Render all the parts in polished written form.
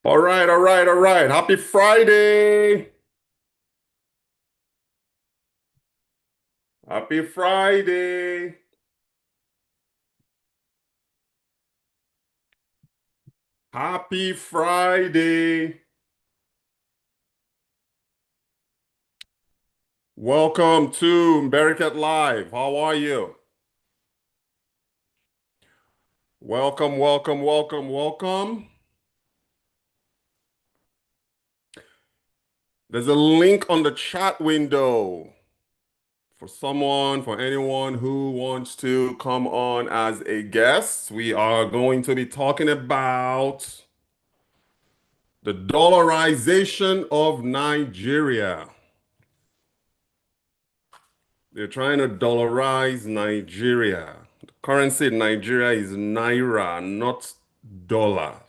All right, all right, all right. Happy Friday. Happy Friday. Happy Friday. Welcome to Bereket Live. How are you? Welcome, welcome, welcome, welcome. There's a link on the chat window for anyone who wants to come on as a guest. We are going to be talking about the dollarization of Nigeria. They're trying to dollarize Nigeria. The currency in Nigeria is naira, not dollars.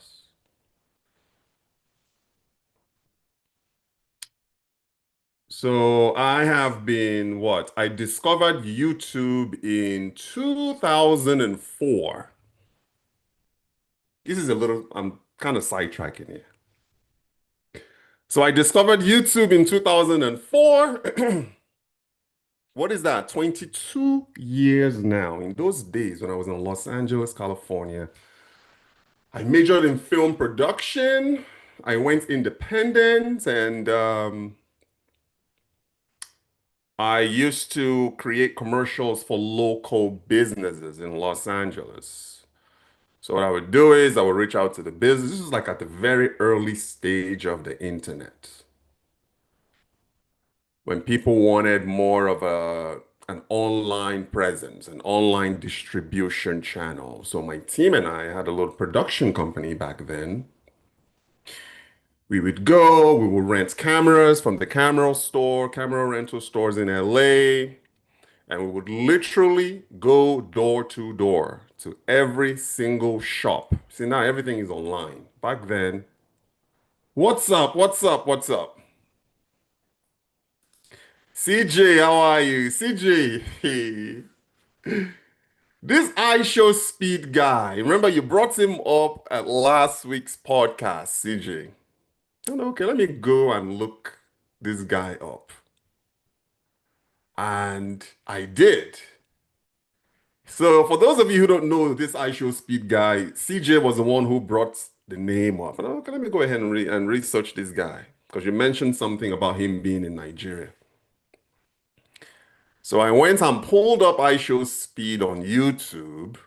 So I have been what? I discovered YouTube in 2004. I'm kind of sidetracking here. So I discovered YouTube in 2004. What is that? 22 years now. In those days when I was in Los Angeles, California, I majored in film production. I went independent and I used to create commercials for local businesses in Los Angeles. So what I would do is I would reach out to the business. This is like at the very early stage of the internet when people wanted more of an online presence, an online distribution channel. So my team and I had a little production company back then. We would go, we would rent cameras from the camera rental stores in LA, and we would literally go door to door to every single shop. See, now everything is online. Back then, what's up? What's up? What's up? CJ, how are you? CJ, this iShowSpeed guy, remember you brought him up at last week's podcast, CJ. Oh, no, okay, let me go and look this guy up. And I did. So for those of you who don't know this iShowSpeed guy, CJ was the one who brought the name up. And okay, let me go ahead and, research this guy because you mentioned something about him being in Nigeria. So I went and pulled up iShowSpeed on YouTube,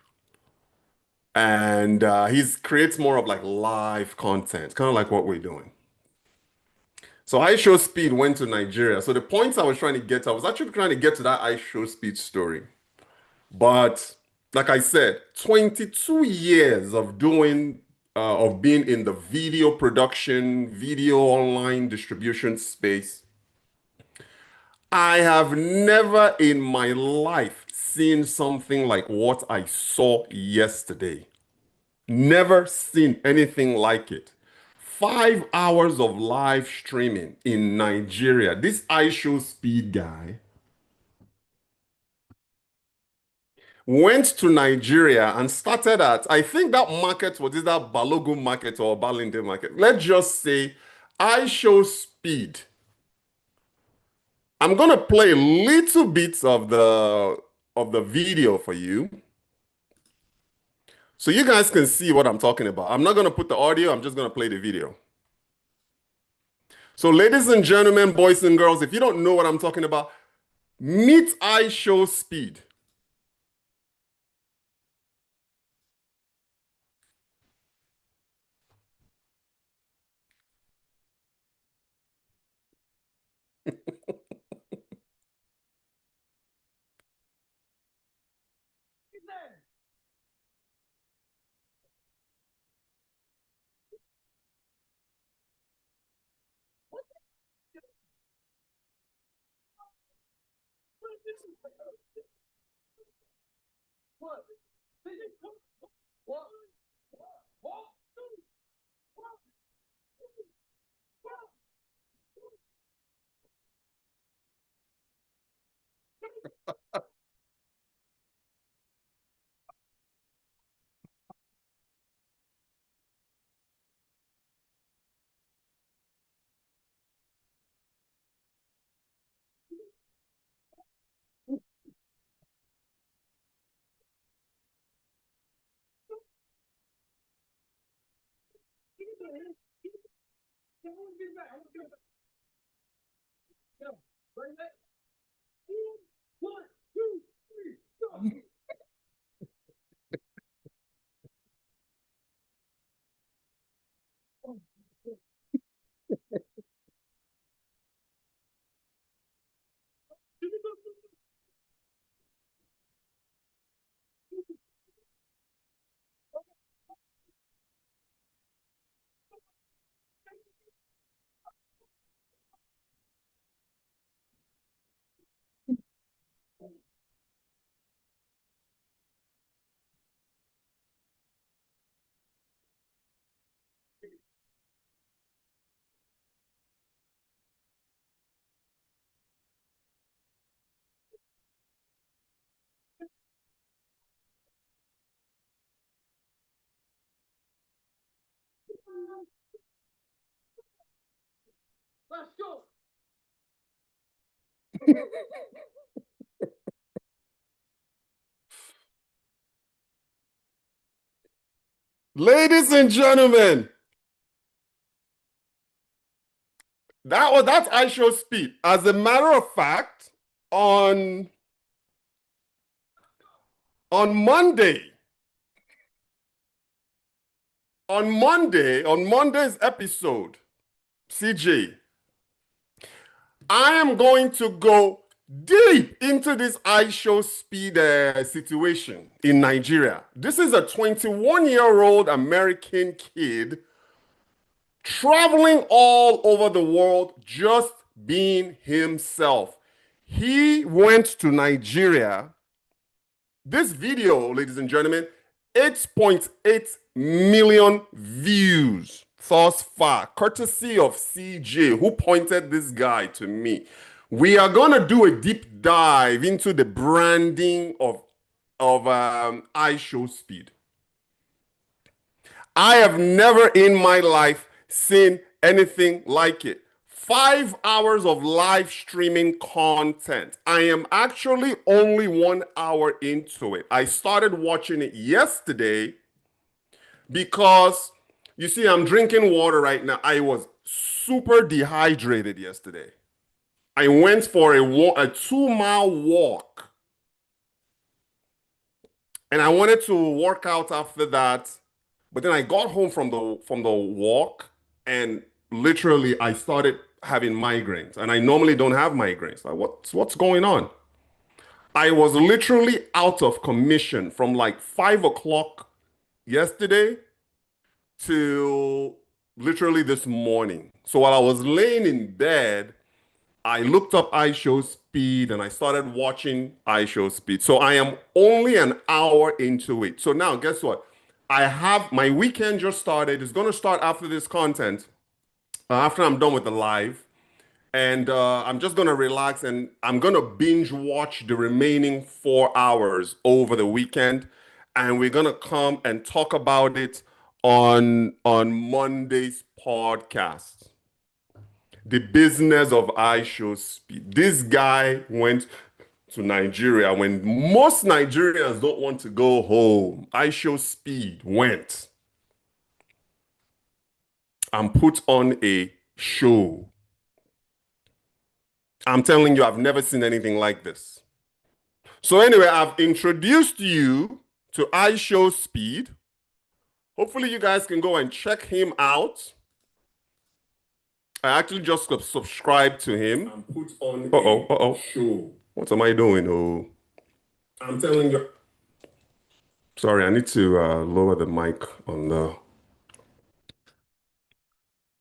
and he creates more of like live content, kind of like what we're doing. So iShowSpeed went to Nigeria. So the points I was trying to get, I was actually trying to get to that iShowSpeed story. But like I said, 22 years of being in the video production, video online distribution space. I have never in my life seen something like what I saw yesterday. Never seen anything like it. 5 hours of live streaming in Nigeria. This iShowSpeed guy went to Nigeria and started at, I think that market was either Balogun market or Balinde market. Let's just say iShowSpeed. I'm gonna play little bits of the video for you so you guys can see what I'm talking about. I'm not gonna put the audio, I'm just gonna play the video. So ladies and gentlemen, boys and girls, if you don't know what I'm talking about, meet iShowSpeed. Ladies and gentlemen, that's iShowSpeed. As a matter of fact, on on Monday, on Monday's episode, CJ, I am going to go deep into this iShowSpeed situation in Nigeria. This is a 21-year-old American kid traveling all over the world, just being himself. He went to Nigeria. This video, ladies and gentlemen, 8.8 million views thus far, courtesy of CJ, who pointed this guy to me. We are going to do a deep dive into the branding of iShowSpeed. I have never in my life seen anything like it. 5 hours of live streaming content. I am actually only 1 hour into it. I started watching it yesterday because, you see, I'm drinking water right now. I was super dehydrated yesterday. I went for a 2-mile walk. And I wanted to work out after that. But then I got home from the walk, and literally I started having migraines. And I normally don't have migraines. Like, what's going on? I was literally out of commission from like 5 o'clock yesterday to literally this morning. So while I was laying in bed, I looked up iShowSpeed and I started watching iShowSpeed. So I am only an hour into it. So now, guess what? I have my weekend just started. It's going to start after this content, after I'm done with the live. And I'm just going to relax and I'm going to binge watch the remaining 4 hours over the weekend. And we're going to come and talk about it on Monday's podcast. The business of iShowSpeed. This guy went to Nigeria when most Nigerians don't want to go home. iShowSpeed went and put on a show. I'm telling you, I've never seen anything like this. So anyway, I've introduced you to iShowSpeed. Hopefully you guys can go and check him out. I actually just subscribed to him. And put on a show. What am I doing? Oh, I'm telling you. Sorry, I need to lower the mic on the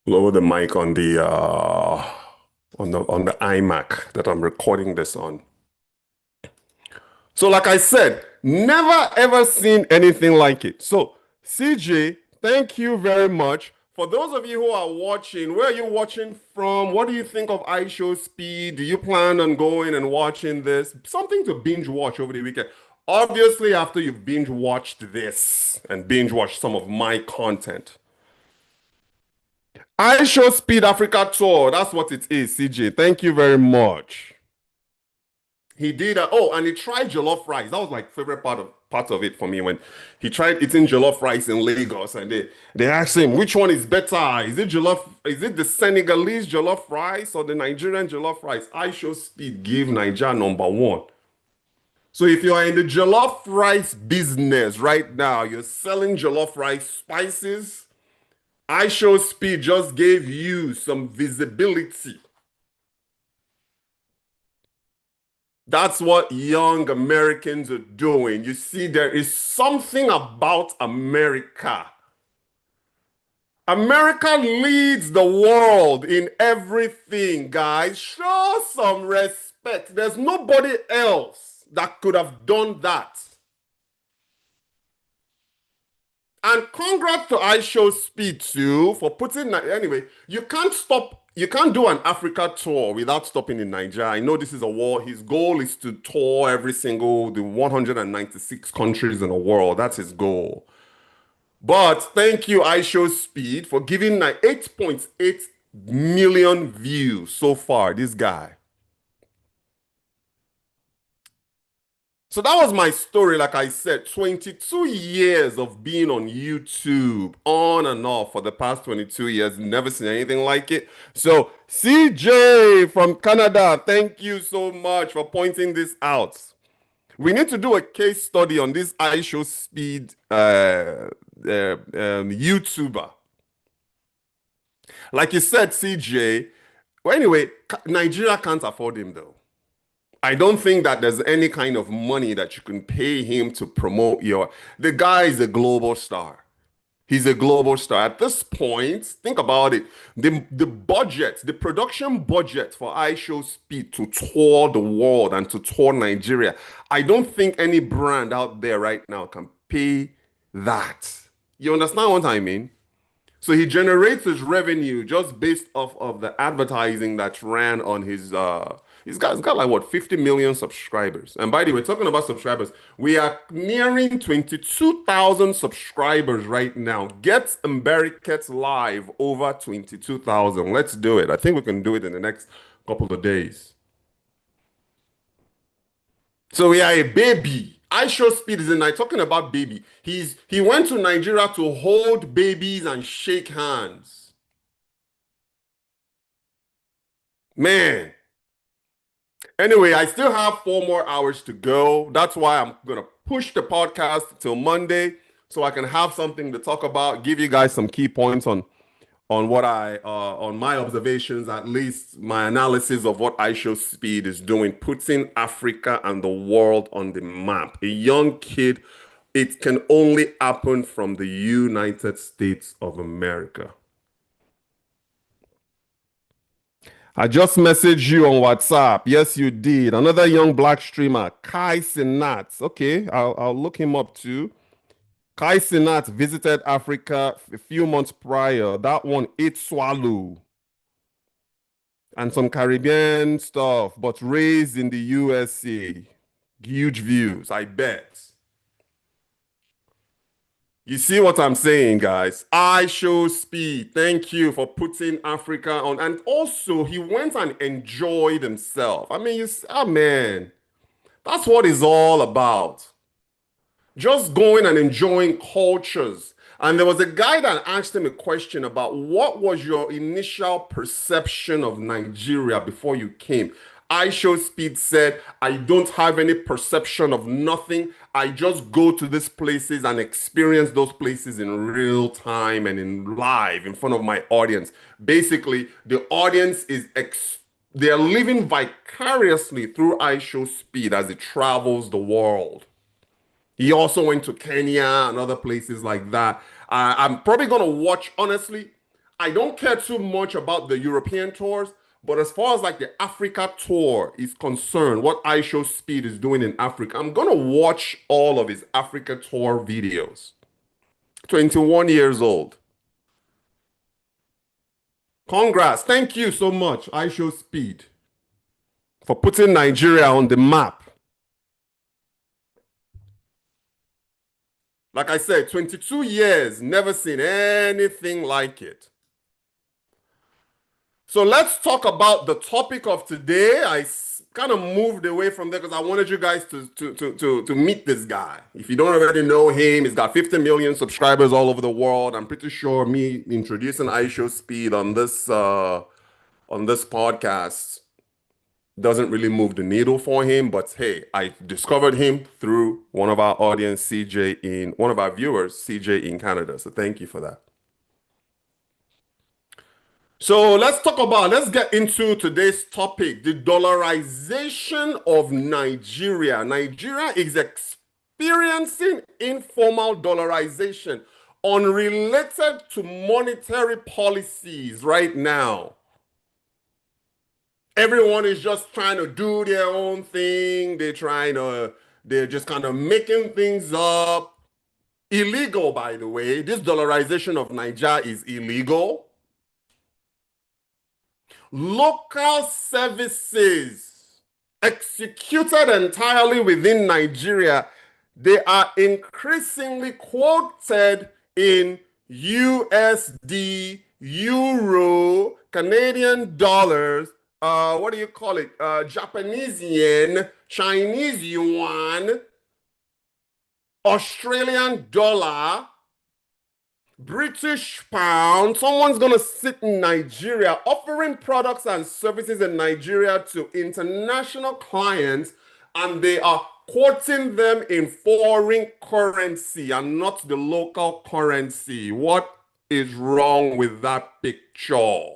on the iMac that I'm recording this on. So like I said, never ever seen anything like it. So CJ, thank you very much. For those of you who are watching, where are you watching from? What do you think of iShowSpeed? Do you plan on going and watching this? Something to binge watch over the weekend. Obviously, after you've binge watched this and binge watched some of my content. iShowSpeed Africa Tour, that's what it is, CJ. Thank you very much. He did and he tried jollof rice. That was like favorite part of it for me when he tried eating jollof rice in Lagos and they asked him which one is better. Is it the Senegalese jollof rice or the Nigerian jollof rice? iShowSpeed give Nigeria number one. So if you are in the jollof rice business right now, you're selling jollof rice spices, iShowSpeed just gave you some visibility. That's what young Americans are doing. You see, there is something about America. America leads the world in everything, guys. Show some respect. There's nobody else that could have done that. And congrats to iShowSpeed too for putting anyway, you can't do an Africa tour without stopping in Nigeria. I know this is a war. His goal is to tour the 196 countries in the world. That's his goal. But thank you, iShowSpeed, for giving 8.8 million views so far, this guy. So that was my story. Like I said, 22 years of being on YouTube on and off for the past 22 years. Never seen anything like it. So CJ from Canada, thank you so much for pointing this out. We need to do a case study on this iShowSpeed YouTuber. Like you said, CJ. Well, anyway, Nigeria can't afford him though. I don't think that there's any kind of money that you can pay him to promote the guy is a global star. He's a global star. At this point, think about it. The production budget for iShowSpeed to tour the world and to tour Nigeria, I don't think any brand out there right now can pay that. You understand what I mean? So he generates his revenue just based off of the advertising that ran on he's got like what 50 million subscribers. And by the way, talking about subscribers, we are nearing 22,000 subscribers right now. Get Mbereket live over 22,000. Let's do it. I think we can do it in the next couple of days. So we are a baby. iShowSpeed is in Nigeria. Talking about baby. He went to Nigeria to hold babies and shake hands. Man. Anyway, I still have 4 more hours to go. That's why I'm gonna push the podcast till Monday so I can have something to talk about, give you guys some key points on on my observations, at least my analysis of what iShowSpeed is doing, putting Africa and the world on the map. A young kid, it can only happen from the United States of America. I just messaged you on WhatsApp. Yes, you did. Another young black streamer, Kai Sinat. Okay, I'll look him up too. Kai Sinat visited Africa a few months prior. That one ate swallow and some Caribbean stuff, but raised in the USA. Huge views, I bet. You see what I'm saying, guys? iShowSpeed, thank you for putting Africa on. And also, he went and enjoyed himself. I mean, man, that's what it's all about. Just going and enjoying cultures. And there was a guy that asked him a question about what was your initial perception of Nigeria before you came. iShowSpeed said, I don't have any perception of nothing. I just go to these places and experience those places in real time and in live in front of my audience. Basically, the audience they're living vicariously through iShowSpeed as it travels the world. He also went to Kenya and other places like that. I'm probably going to watch, honestly, I don't care too much about the European tours, but as far as like the Africa tour is concerned, what iShowSpeed is doing in Africa, I'm going to watch all of his Africa tour videos. 21 years old. Congrats. Thank you so much, iShowSpeed, for putting Nigeria on the map. Like I said, 22 years, never seen anything like it. So let's talk about the topic of today. kind of moved away from there because I wanted you guys to meet this guy. If you don't already know him, he's got 50 million subscribers all over the world. I'm pretty sure me introducing iShowSpeed on this podcast doesn't really move the needle for him. But hey, I discovered him through one of our audience, CJ, in one of our viewers, CJ in Canada. So thank you for that. So let's get into today's topic, the dollarization of Nigeria. Nigeria is experiencing informal dollarization unrelated to monetary policies right now. Everyone is just trying to do their own thing. They're just kind of making things up. Illegal, by the way. This dollarization of Nigeria is illegal. Local services executed entirely within Nigeria, they are increasingly quoted in USD, Euro, Canadian dollars, what do you call it? Japanese yen, Chinese yuan, Australian dollar, British pound. Someone's going to sit in Nigeria offering products and services in Nigeria to international clients, and they are quoting them in foreign currency and not the local currency. What is wrong with that picture?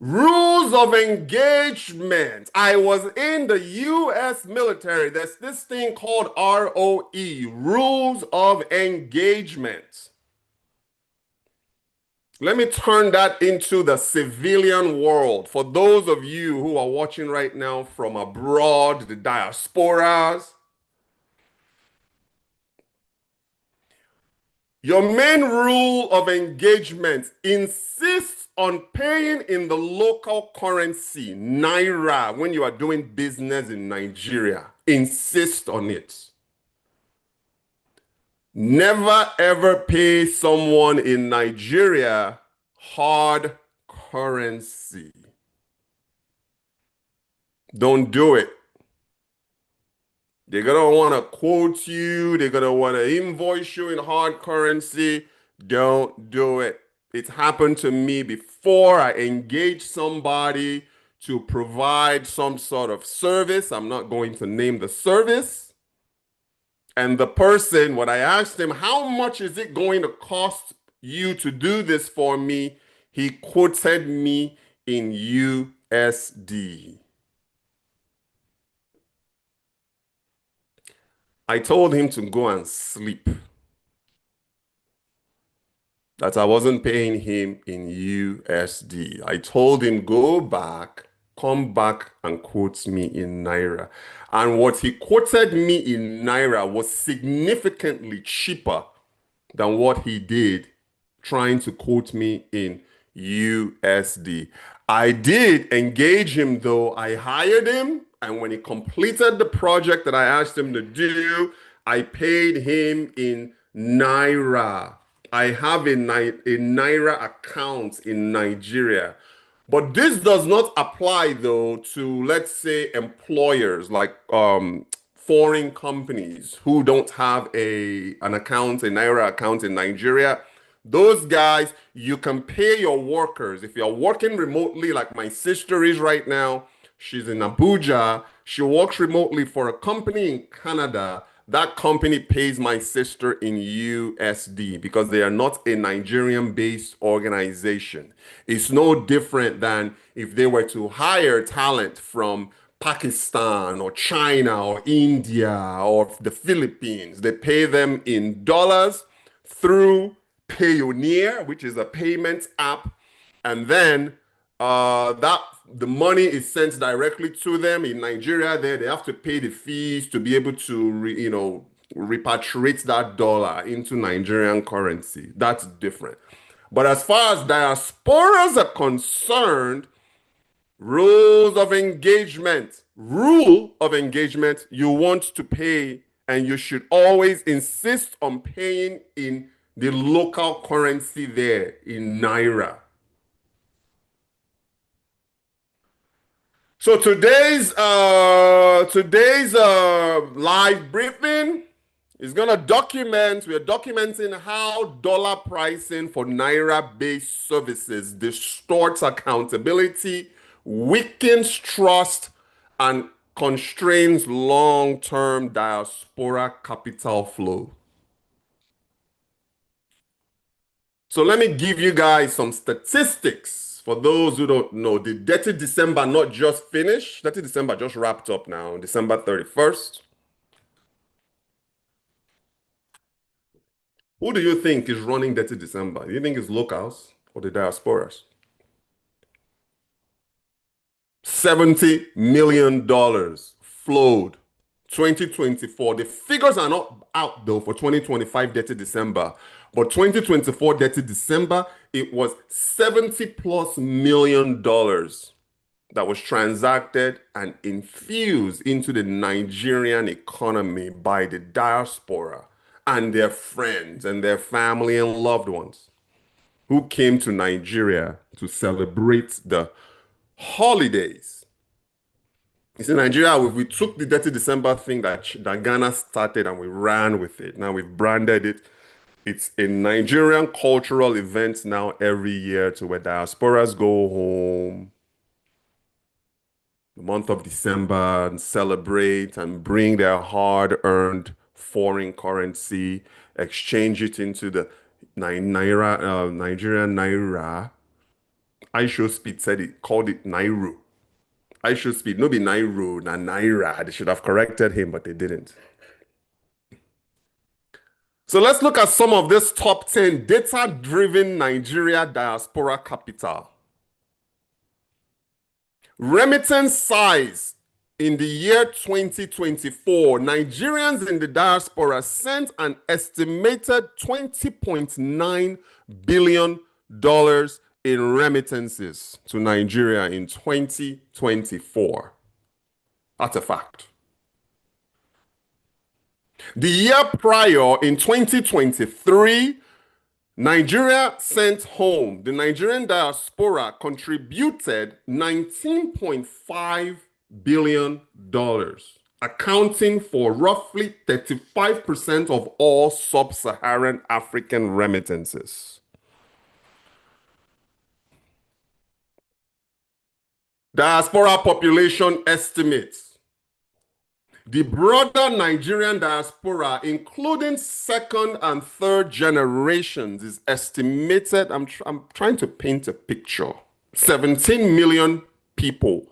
Rules of engagement. I was in the US military. There's this thing called ROE, Rules of Engagement. Let me turn that into the civilian world. For those of you who are watching right now from abroad, the diasporas, your main rule of engagement insists on paying in the local currency, Naira, when you are doing business in Nigeria. Insist on it. Never ever pay someone in Nigeria hard currency. Don't do it. They're gonna want to quote you. They're gonna want to invoice you in hard currency. Don't do it. It's happened to me before. I engaged somebody to provide some sort of service. I'm not going to name the service. And the person, when I asked him, how much is it going to cost you to do this for me? He quoted me in USD. I told him to go and sleep. That I wasn't paying him in USD. I told him, go back, come back and quote me in Naira. And what he quoted me in Naira was significantly cheaper than what he did trying to quote me in USD. I did engage him though. I hired him, and when he completed the project that I asked him to do, I paid him in Naira. I have a Naira account in Nigeria. But this does not apply though to, let's say, employers like foreign companies who don't have an account, a Naira account in Nigeria. Those guys, you can pay your workers. If you're working remotely, like my sister is right now, she's in Abuja. She works remotely for a company in Canada. That company pays my sister in USD because they are not a Nigerian-based organization. It's no different than if they were to hire talent from Pakistan or China or India or the Philippines. They pay them in dollars through Payoneer, which is a payment app, and then the money is sent directly to them in Nigeria. There, they have to pay the fees to be able to, repatriate that dollar into Nigerian currency. That's different. But as far as diasporas are concerned, rule of engagement, you want to pay, and you should always insist on paying in the local currency there in Naira. So today's live briefing is gonna document. We're documenting how dollar pricing for naira-based services distorts accountability, weakens trust, and constrains long-term diaspora capital flow. So let me give you guys some statistics for those who don't know. The Dirty December not just finished. Dirty December just wrapped up now, December 31st. Who do you think is running Dirty December? Do you think it's locals or the diasporas? $70 million flowed 2024. The figures are not out though for 2025 Dirty December, but 2024 Dirty December, it was 70 plus million dollars that was transacted and infused into the Nigerian economy by the diaspora and their friends and their family and loved ones who came to Nigeria to celebrate the holidays. You see, Nigeria, we took the Dirty December thing that Ghana started and we ran with it. Now we've branded it. It's a Nigerian cultural event now every year to where diasporas go home the month of December and celebrate and bring their hard-earned foreign currency, exchange it into the Nigerian naira. iShowSpeed said it, called it Nairu. iShowSpeed, no be Nairu, na Naira. They should have corrected him, but they didn't. So let's look at some of this top 10 data-driven Nigeria diaspora capital. Remittance size in the year 2024, Nigerians in the diaspora sent an estimated $20.9 billion in remittances to Nigeria in 2024. That's a fact. The year prior, in 2023, Nigeria sent home, the Nigerian diaspora contributed $19.5 billion, accounting for roughly 35% of all sub-Saharan African remittances. Diaspora population estimates. The broader Nigerian diaspora, including second and third generations, is estimated, I'm trying to paint a picture, 17 million people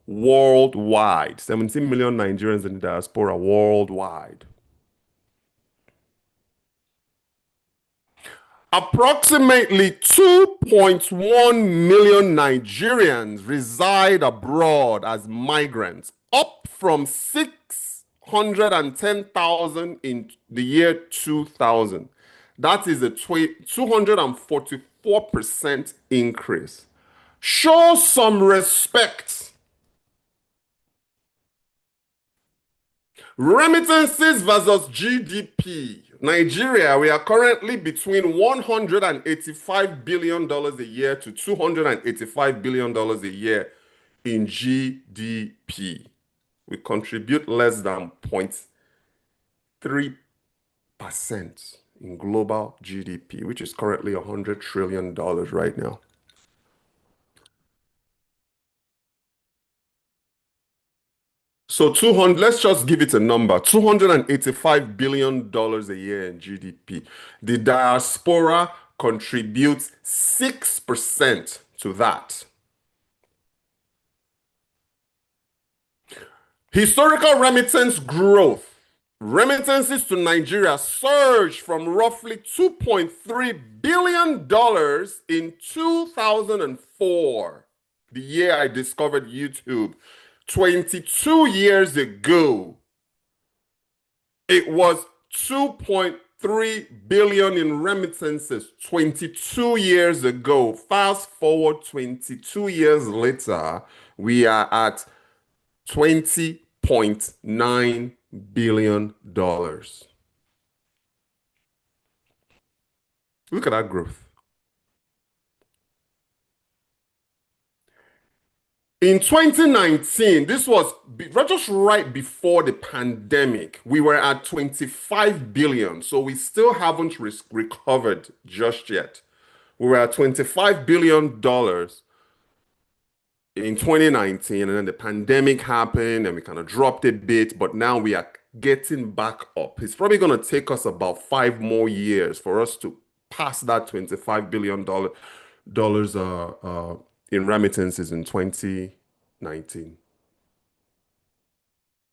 worldwide, 17 million Nigerians in the diaspora worldwide. Approximately 2.1 million Nigerians reside abroad as migrants, up from 610,000 in the year 2000. That is a 244% increase. Show some respect. Remittances versus GDP. Nigeria, we are currently between $185 billion a year to $285 billion a year in GDP. We contribute less than 0.3% in global GDP, which is currently $100 trillion right now. So 200, let's just give it a number, $285 billion a year in GDP. The diaspora contributes 6% to that. Historical remittance growth. Remittances to Nigeria surged from roughly $2.3 billion in 2004, the year I discovered YouTube. 22 years ago, it was 2.3 billion in remittances 22 years ago. Fast forward 22 years later, we are at $20.9 billion. Look at that growth. In 2019, this was just right before the pandemic. We were at 25 billion, so we still haven't recovered just yet. We were at $25 billion in 2019, and then the pandemic happened and we kind of dropped a bit, but now we are getting back up. It's probably going to take us about 5 more years for us to pass that $25 billion in remittances in 2019.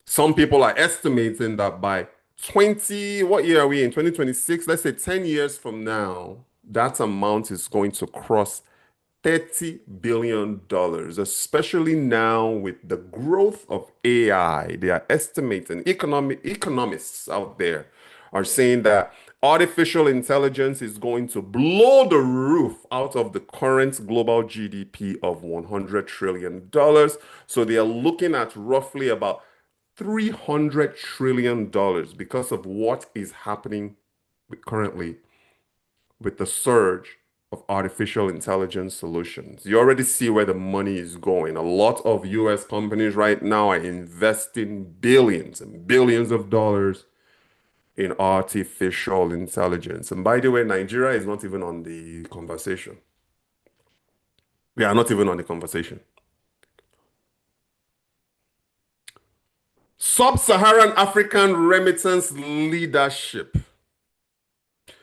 Some people are estimating that by 20, what year are we in? 2026, let's say 10 years from now, that amount is going to cross $30 billion, especially now with the growth of AI. They are estimating, economists out there are saying that artificial intelligence is going to blow the roof out of the current global GDP of $100 trillion. So they are looking at roughly about $300 trillion because of what is happening currently with the surge of artificial intelligence solutions. You already see where the money is going. A lot of US companies right now are investing billions and billions of dollars in artificial intelligence. And by the way, Nigeria is not even on the conversation. We are not even on the conversation. Sub-Saharan African remittance leadership.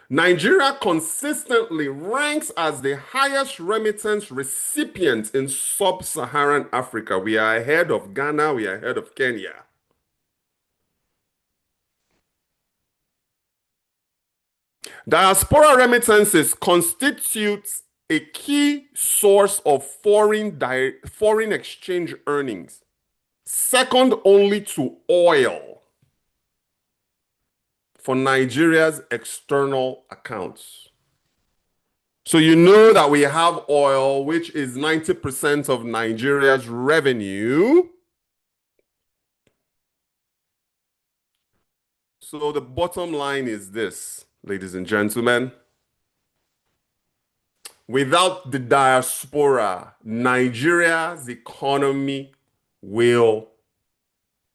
Nigeria consistently ranks as the highest remittance recipient in sub-Saharan Africa. We are ahead of Ghana, we are ahead of Kenya. Diaspora remittances constitutes a key source of foreign exchange earnings, second only to oil for Nigeria's external accounts. So you know that we have oil, which is 90% of Nigeria's revenue. So the bottom line is this, ladies and gentlemen. Without the diaspora, Nigeria's economy will,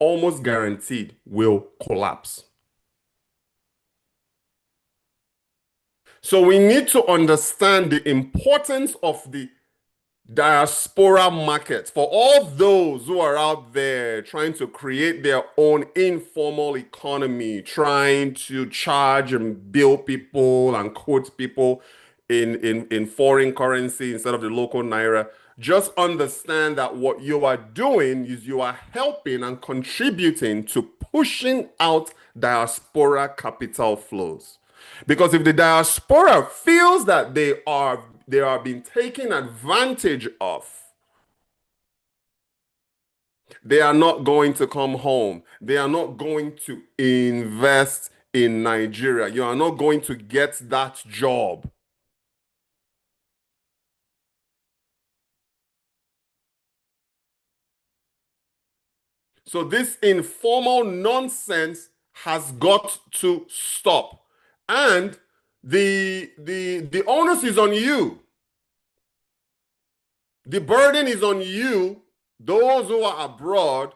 almost guaranteed, will collapse. So we need to understand the importance of the diaspora market for all those who are out there trying to create their own informal economy, trying to charge and bill people and quote people in foreign currency instead of the local naira. Just understand that what you are doing is you are helping and contributing to pushing out diaspora capital flows. Because if the diaspora feels that they are being taken advantage of, they are not going to come home. They are not going to invest in Nigeria. You are not going to get that job. So this informal nonsense has got to stop. And the onus is on you. The burden is on you, those who are abroad.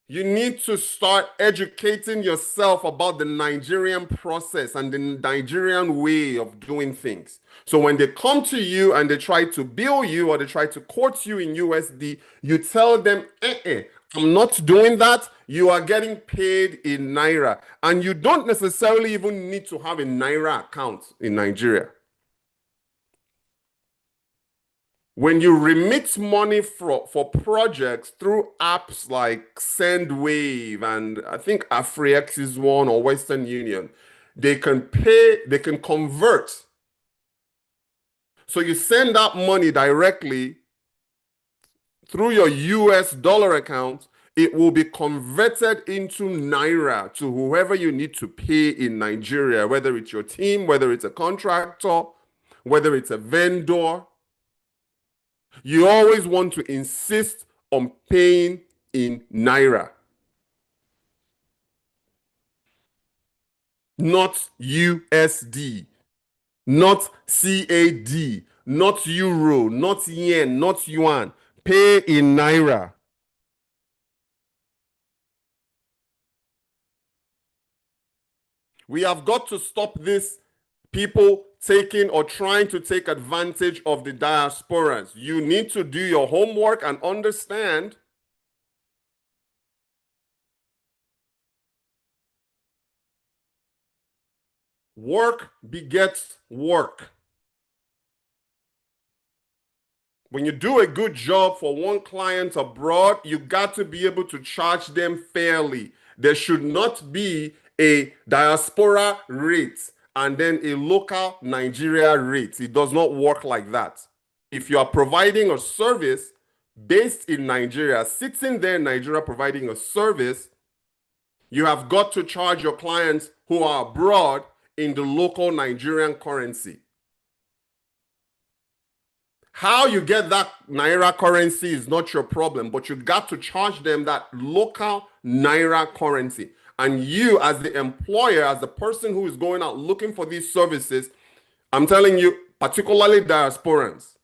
You need to start educating yourself about the Nigerian process and the Nigerian way of doing things. So when they come to you and they try to bill you or they try to quote you in USD, you tell them, I'm not doing that. You are getting paid in Naira. And you don't necessarily even need to have a Naira account in Nigeria. When you remit money for projects through apps like SendWave and I think AfriX is one or Western Union, they can convert. So you send that money directly through your US dollar account, it will be converted into Naira to whoever you need to pay in Nigeria, whether it's your team, whether it's a contractor, whether it's a vendor. You always want to insist on paying in Naira, not USD, not CAD, not Euro, not Yen, not Yuan. pay in Naira. We have got to stop this people taking or trying to take advantage of the diasporas. You need to do your homework and understand work begets work. When you do a good job for one client abroad, you got to be able to charge them fairly. There should not be a diaspora rate and then a local Nigeria rate. It does not work like that. If you are providing a service based in Nigeria, sitting there in Nigeria providing a service, you have got to charge your clients who are abroad in the local Nigerian currency. How you get that Naira currency is not your problem, but you got to charge them that local Naira currency. And you, as the employer, as the person who is going out looking for these services, I'm telling you, particularly diasporans,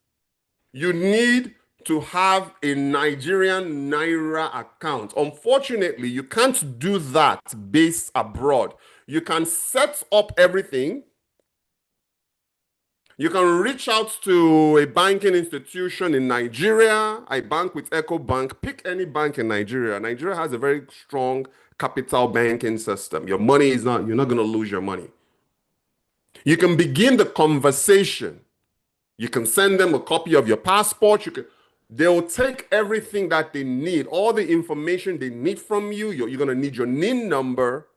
you need to have a Nigerian Naira account. Unfortunately, you can't do that based abroad. You can set up everything. You can reach out to a banking institution in Nigeria. I bank with EcoBank. Pick any bank in Nigeria. Nigeria has a very strong capital banking system. Your money is not, you're not going to lose your money. You can begin the conversation. You can send them a copy of your passport. They'll take everything that they need, all the information they need from you. You're going to need your NIN number.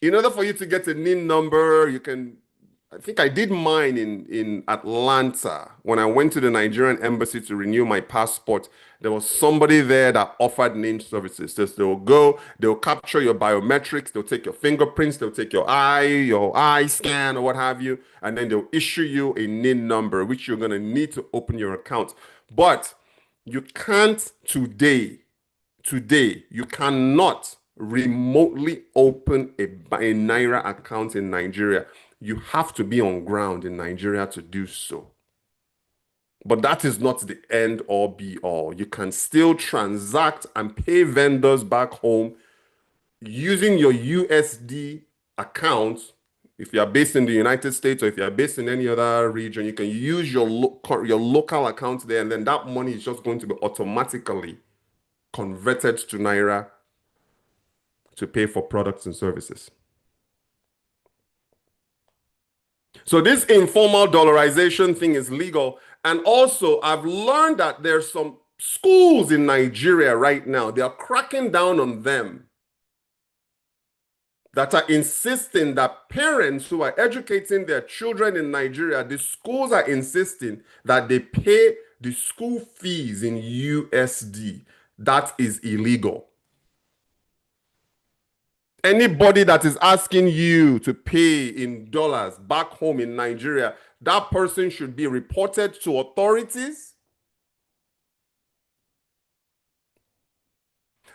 In order for you to get a NIN number, I think I did mine in Atlanta. When I went to the Nigerian embassy to renew my passport, there was somebody there that offered NIN services. So they'll go, they'll capture your biometrics, they'll take your fingerprints, they'll take your eye scan or what have you, and then they'll issue you a NIN number, which you're going to need to open your account. But you can't today, you cannot remotely open a Naira account in Nigeria. You have to be on ground in Nigeria to do so. But that is not the end or be all. You can still transact and pay vendors back home using your USD account. If you are based in the United States or if you are based in any other region, you can use your local account there, and then that money is just going to be automatically converted to Naira to pay for products and services. So this informal dollarization thing is legal. And also, I've learned that there's some schools in Nigeria right now, they are cracking down on them, that are insisting that parents who are educating their children in Nigeria, the schools are insisting that they pay the school fees in USD. That is illegal. Anybody that is asking you to pay in dollars back home in Nigeria, that person should be reported to authorities.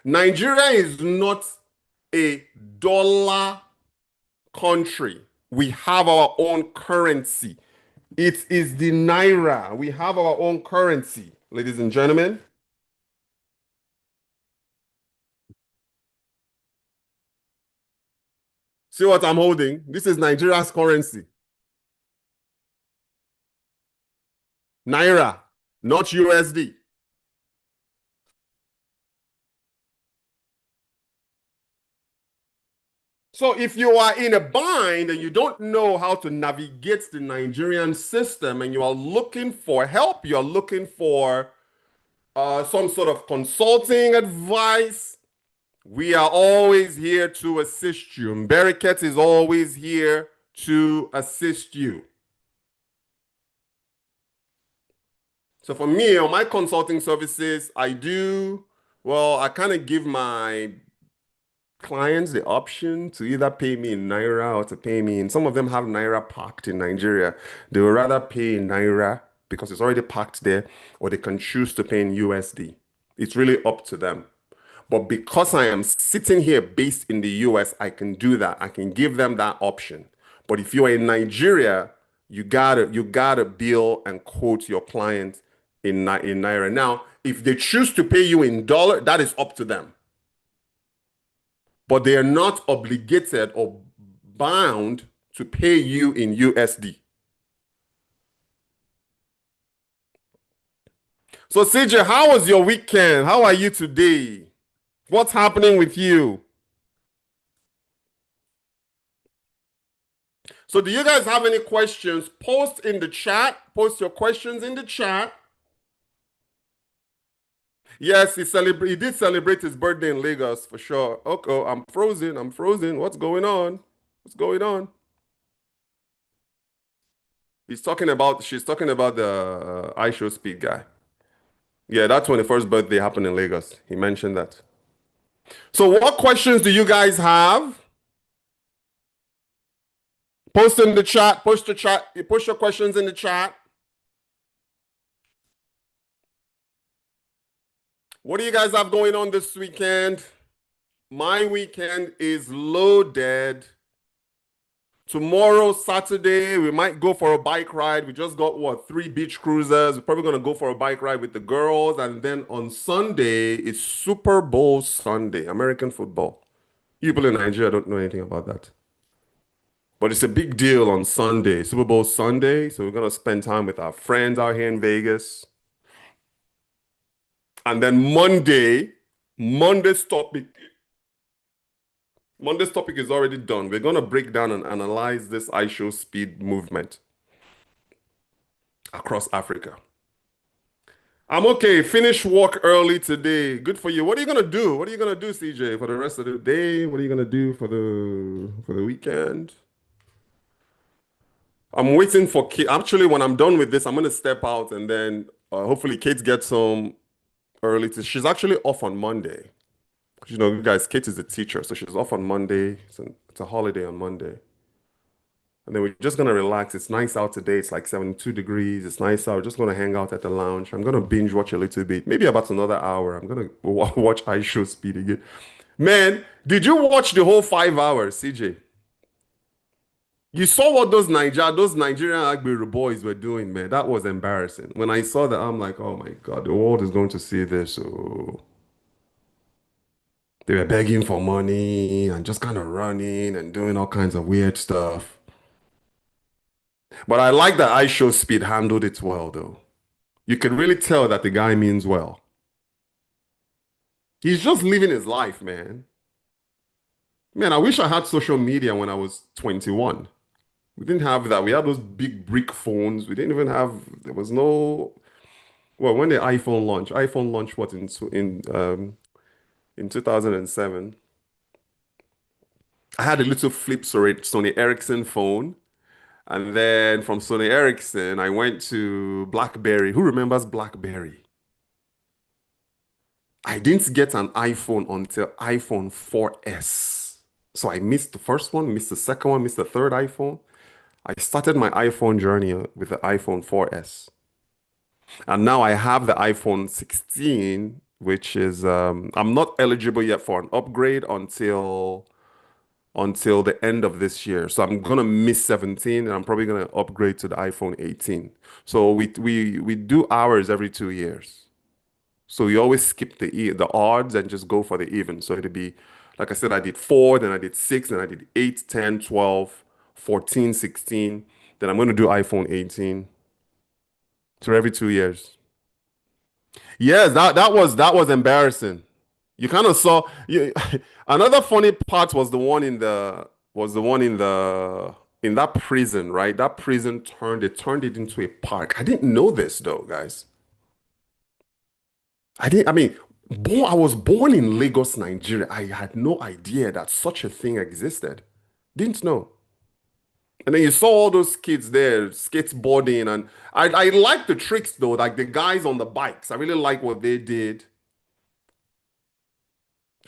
Nigeria is not a dollar country. We have our own currency. It is the Naira. We have our own currency, ladies and gentlemen. See what I'm holding? This is Nigeria's currency. Naira, not USD. So if you are in a bind and you don't know how to navigate the Nigerian system and you are looking for help, you're looking for some sort of consulting advice, we are always here to assist you. Mberiket is always here to assist you. So for me, on my consulting services, I kind of give my clients the option to either pay me in Naira or to pay me in, some of them have Naira parked in Nigeria. They would rather pay in Naira because it's already parked there, or they can choose to pay in USD. It's really up to them. But because I am sitting here based in the US, I can do that. I can give them that option. But if you're in Nigeria, you gotta bill and quote your client in Naira. Now, if they choose to pay you in dollar, that is up to them. But they are not obligated or bound to pay you in USD. So, CJ, how was your weekend? How are you today? What's happening with you? So, do you guys have any questions? Post in the chat. Post your questions in the chat. Yes, he did celebrate his birthday in Lagos for sure. Okay, oh, I'm frozen. I'm frozen. What's going on? What's going on? She's talking about the iShowSpeed guy. Yeah, that 21st birthday happened in Lagos. He mentioned that. So what questions do you guys have? Post in the chat. Post the chat. You post your questions in the chat. What do you guys have going on this weekend? My weekend is loaded. Tomorrow, Saturday, we might go for a bike ride. We just got what, 3 beach cruisers. We're probably gonna go for a bike ride with the girls. And then on Sunday, it's Super Bowl Sunday, American football. People in Nigeria don't know anything about that. But it's a big deal on Sunday, Super Bowl Sunday. So we're gonna spend time with our friends out here in Vegas. And then Monday's topic, Monday's topic is already done. We're gonna break down and analyze this iShowSpeed movement across Africa. I'm okay. Finish work early today. Good for you. What are you gonna do? What are you gonna do, CJ, for the rest of the day? What are you gonna do for the weekend? I'm waiting for Kate. Actually, when I'm done with this, I'm gonna step out and then hopefully Kate gets home early. She's actually off on Monday. You know, you guys, Kate is a teacher, so she's off on Monday. It's a holiday on Monday. And then we're just gonna relax. It's nice out today. It's like 72 degrees. It's nice out. We're just gonna hang out at the lounge. I'm gonna binge watch a little bit, maybe about another hour. I'm gonna watch iShowSpeed again. Man, did you watch the whole 5 hours, CJ? You saw what those Nigerian Agbero boys were doing, man. That was embarrassing. When I saw that, I'm like, oh my God, the world is going to see this. So they were begging for money and just kind of running and doing all kinds of weird stuff. But I like that iShowSpeed handled it well, though. You can really tell that the guy means well. He's just living his life, man. Man, I wish I had social media when I was 21. We didn't have that. We had those big brick phones. We didn't even have, there was no, well, when the iPhone launched what in 2007. I had a little flip Sony Ericsson phone. And then from Sony Ericsson, I went to BlackBerry. Who remembers BlackBerry? I didn't get an iPhone until iPhone 4S. So I missed the first one, missed the second one, missed the third iPhone. I started my iPhone journey with the iPhone 4S. And now I have the iPhone 16, which is I'm not eligible yet for an upgrade until the end of this year. So I'm gonna miss 17 and I'm probably gonna upgrade to the iPhone 18. So we do ours every 2 years. So we always skip the odds and just go for the even. So it'd be, like I said, I did 4, then I did 6, then I did 8, 10, 12, 14, 16. Then I'm gonna do iPhone 18. So every 2 years. Yes, that was embarrassing. You kind of saw another funny part was the one in that prison, right? That prison turned it into a park. I didn't know this though, guys. I mean, I was born in Lagos, Nigeria. I had no idea that such a thing existed. Didn't know. And then you saw all those kids there skateboarding, and I like the tricks though, like the guys on the bikes. I really like what they did.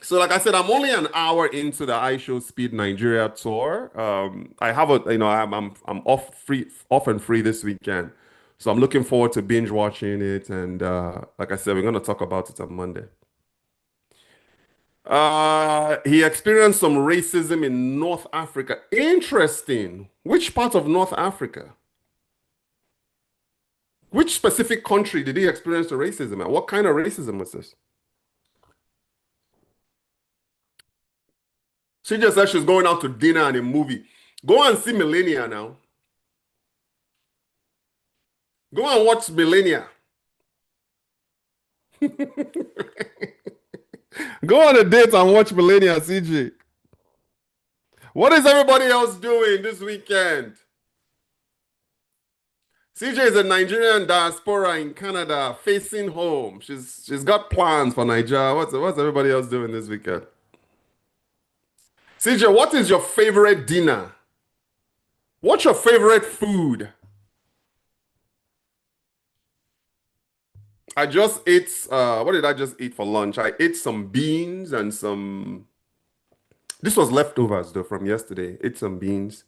So, like I said, I'm only an hour into the iShowSpeed Nigeria tour. I have I'm off and free this weekend, so I'm looking forward to binge watching it. And like I said, we're gonna talk about it on Monday. He experienced some racism in North Africa. Interesting. Which part of North Africa? Which specific country did he experience the racism at? What kind of racism was this? She just said she's going out to dinner and a movie. Go and see Millennia now. Go and watch Millennia. Go on a date and watch Millennia, CJ. What is everybody else doing this weekend? CJ is a Nigerian diaspora in Canada, facing home. She's got plans for Nigeria. What's everybody else doing this weekend? CJ, what is your favorite dinner? What's your favorite food? I just ate, what did I just eat for lunch? I ate some beans and some, this was leftovers though from yesterday. Ate some beans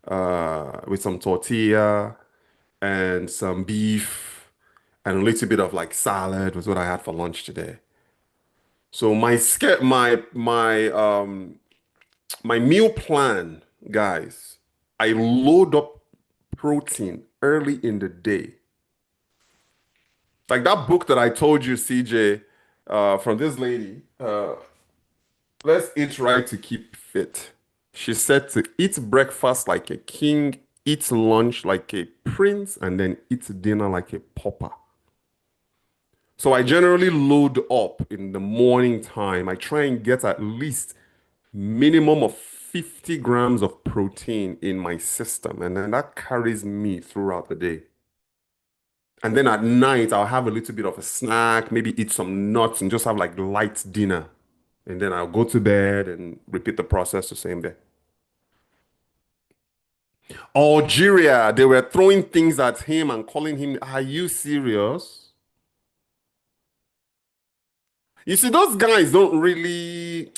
with some tortilla and some beef and a little bit of like salad was what I had for lunch today. So my meal plan, guys, I load up protein early in the day. Like that book that I told you, CJ, from this lady, Let's Eat Right to Keep Fit. She said to eat breakfast like a king, eat lunch like a prince, and then eat dinner like a pauper. So I generally load up in the morning time. I try and get at least minimum of 50 grams of protein in my system, and then that carries me throughout the day. And then at night, I'll have a little bit of a snack, maybe eat some nuts and just have like light dinner. And then I'll go to bed and repeat the process the same day. Algeria, they were throwing things at him and calling him, are you serious? You see, those guys don't really,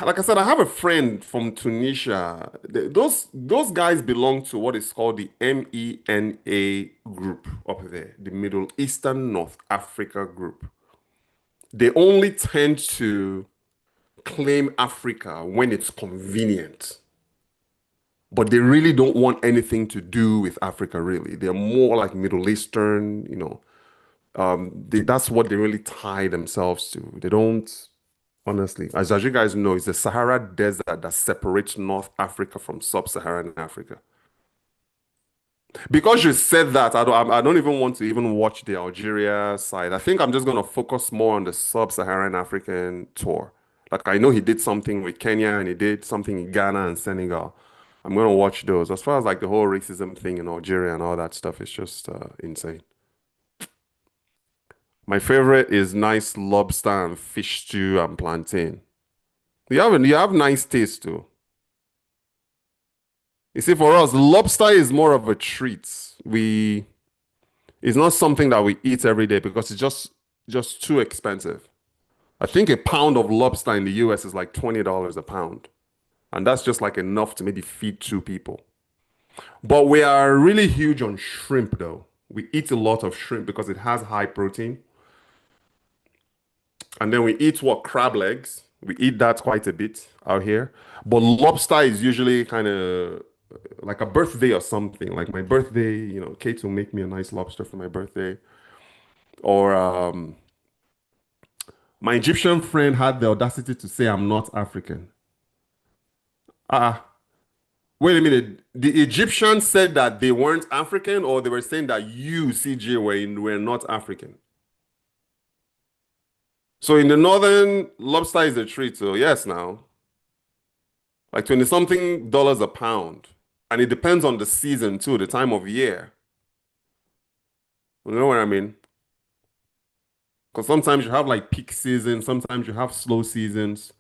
like I said, I have a friend from Tunisia. Those guys belong to what is called the MENA group up there, the Middle Eastern North Africa group. They only tend to claim Africa when it's convenient. But they really don't want anything to do with Africa, really. They're more like Middle Eastern, that's what they really tie themselves to. They don't, honestly, as you guys know, it's the Sahara Desert that separates North Africa from Sub-Saharan Africa. Because you said that, I don't even want to even watch the Algeria side. I think I'm just going to focus more on the Sub-Saharan African tour. Like I know he did something with Kenya and he did something in Ghana and Senegal. I'm going to watch those. As far as like the whole racism thing in Algeria and all that stuff, it's just insane. My favorite is nice lobster and fish stew and plantain. You have nice taste too. You see, for us, lobster is more of a treat. It's not something that we eat every day because it's just too expensive. I think a pound of lobster in the US is like $20 a pound. And that's just like enough to maybe feed two people. But we are really huge on shrimp though. We eat a lot of shrimp because it has high protein. And then we eat what? Crab legs. We eat that quite a bit out here. But lobster is usually kind of like a birthday or something. Like my birthday, Kate will make me a nice lobster for my birthday. Or my Egyptian friend had the audacity to say I'm not African. Ah, wait a minute. The Egyptians said that they weren't African, or they were saying that you, CJ, were not African. So in the northern, lobster is a treat. So yes, now like 20 something dollars a pound. And it depends on the season too, the time of year. You know what I mean? Because sometimes you have like peak season, sometimes you have slow seasons.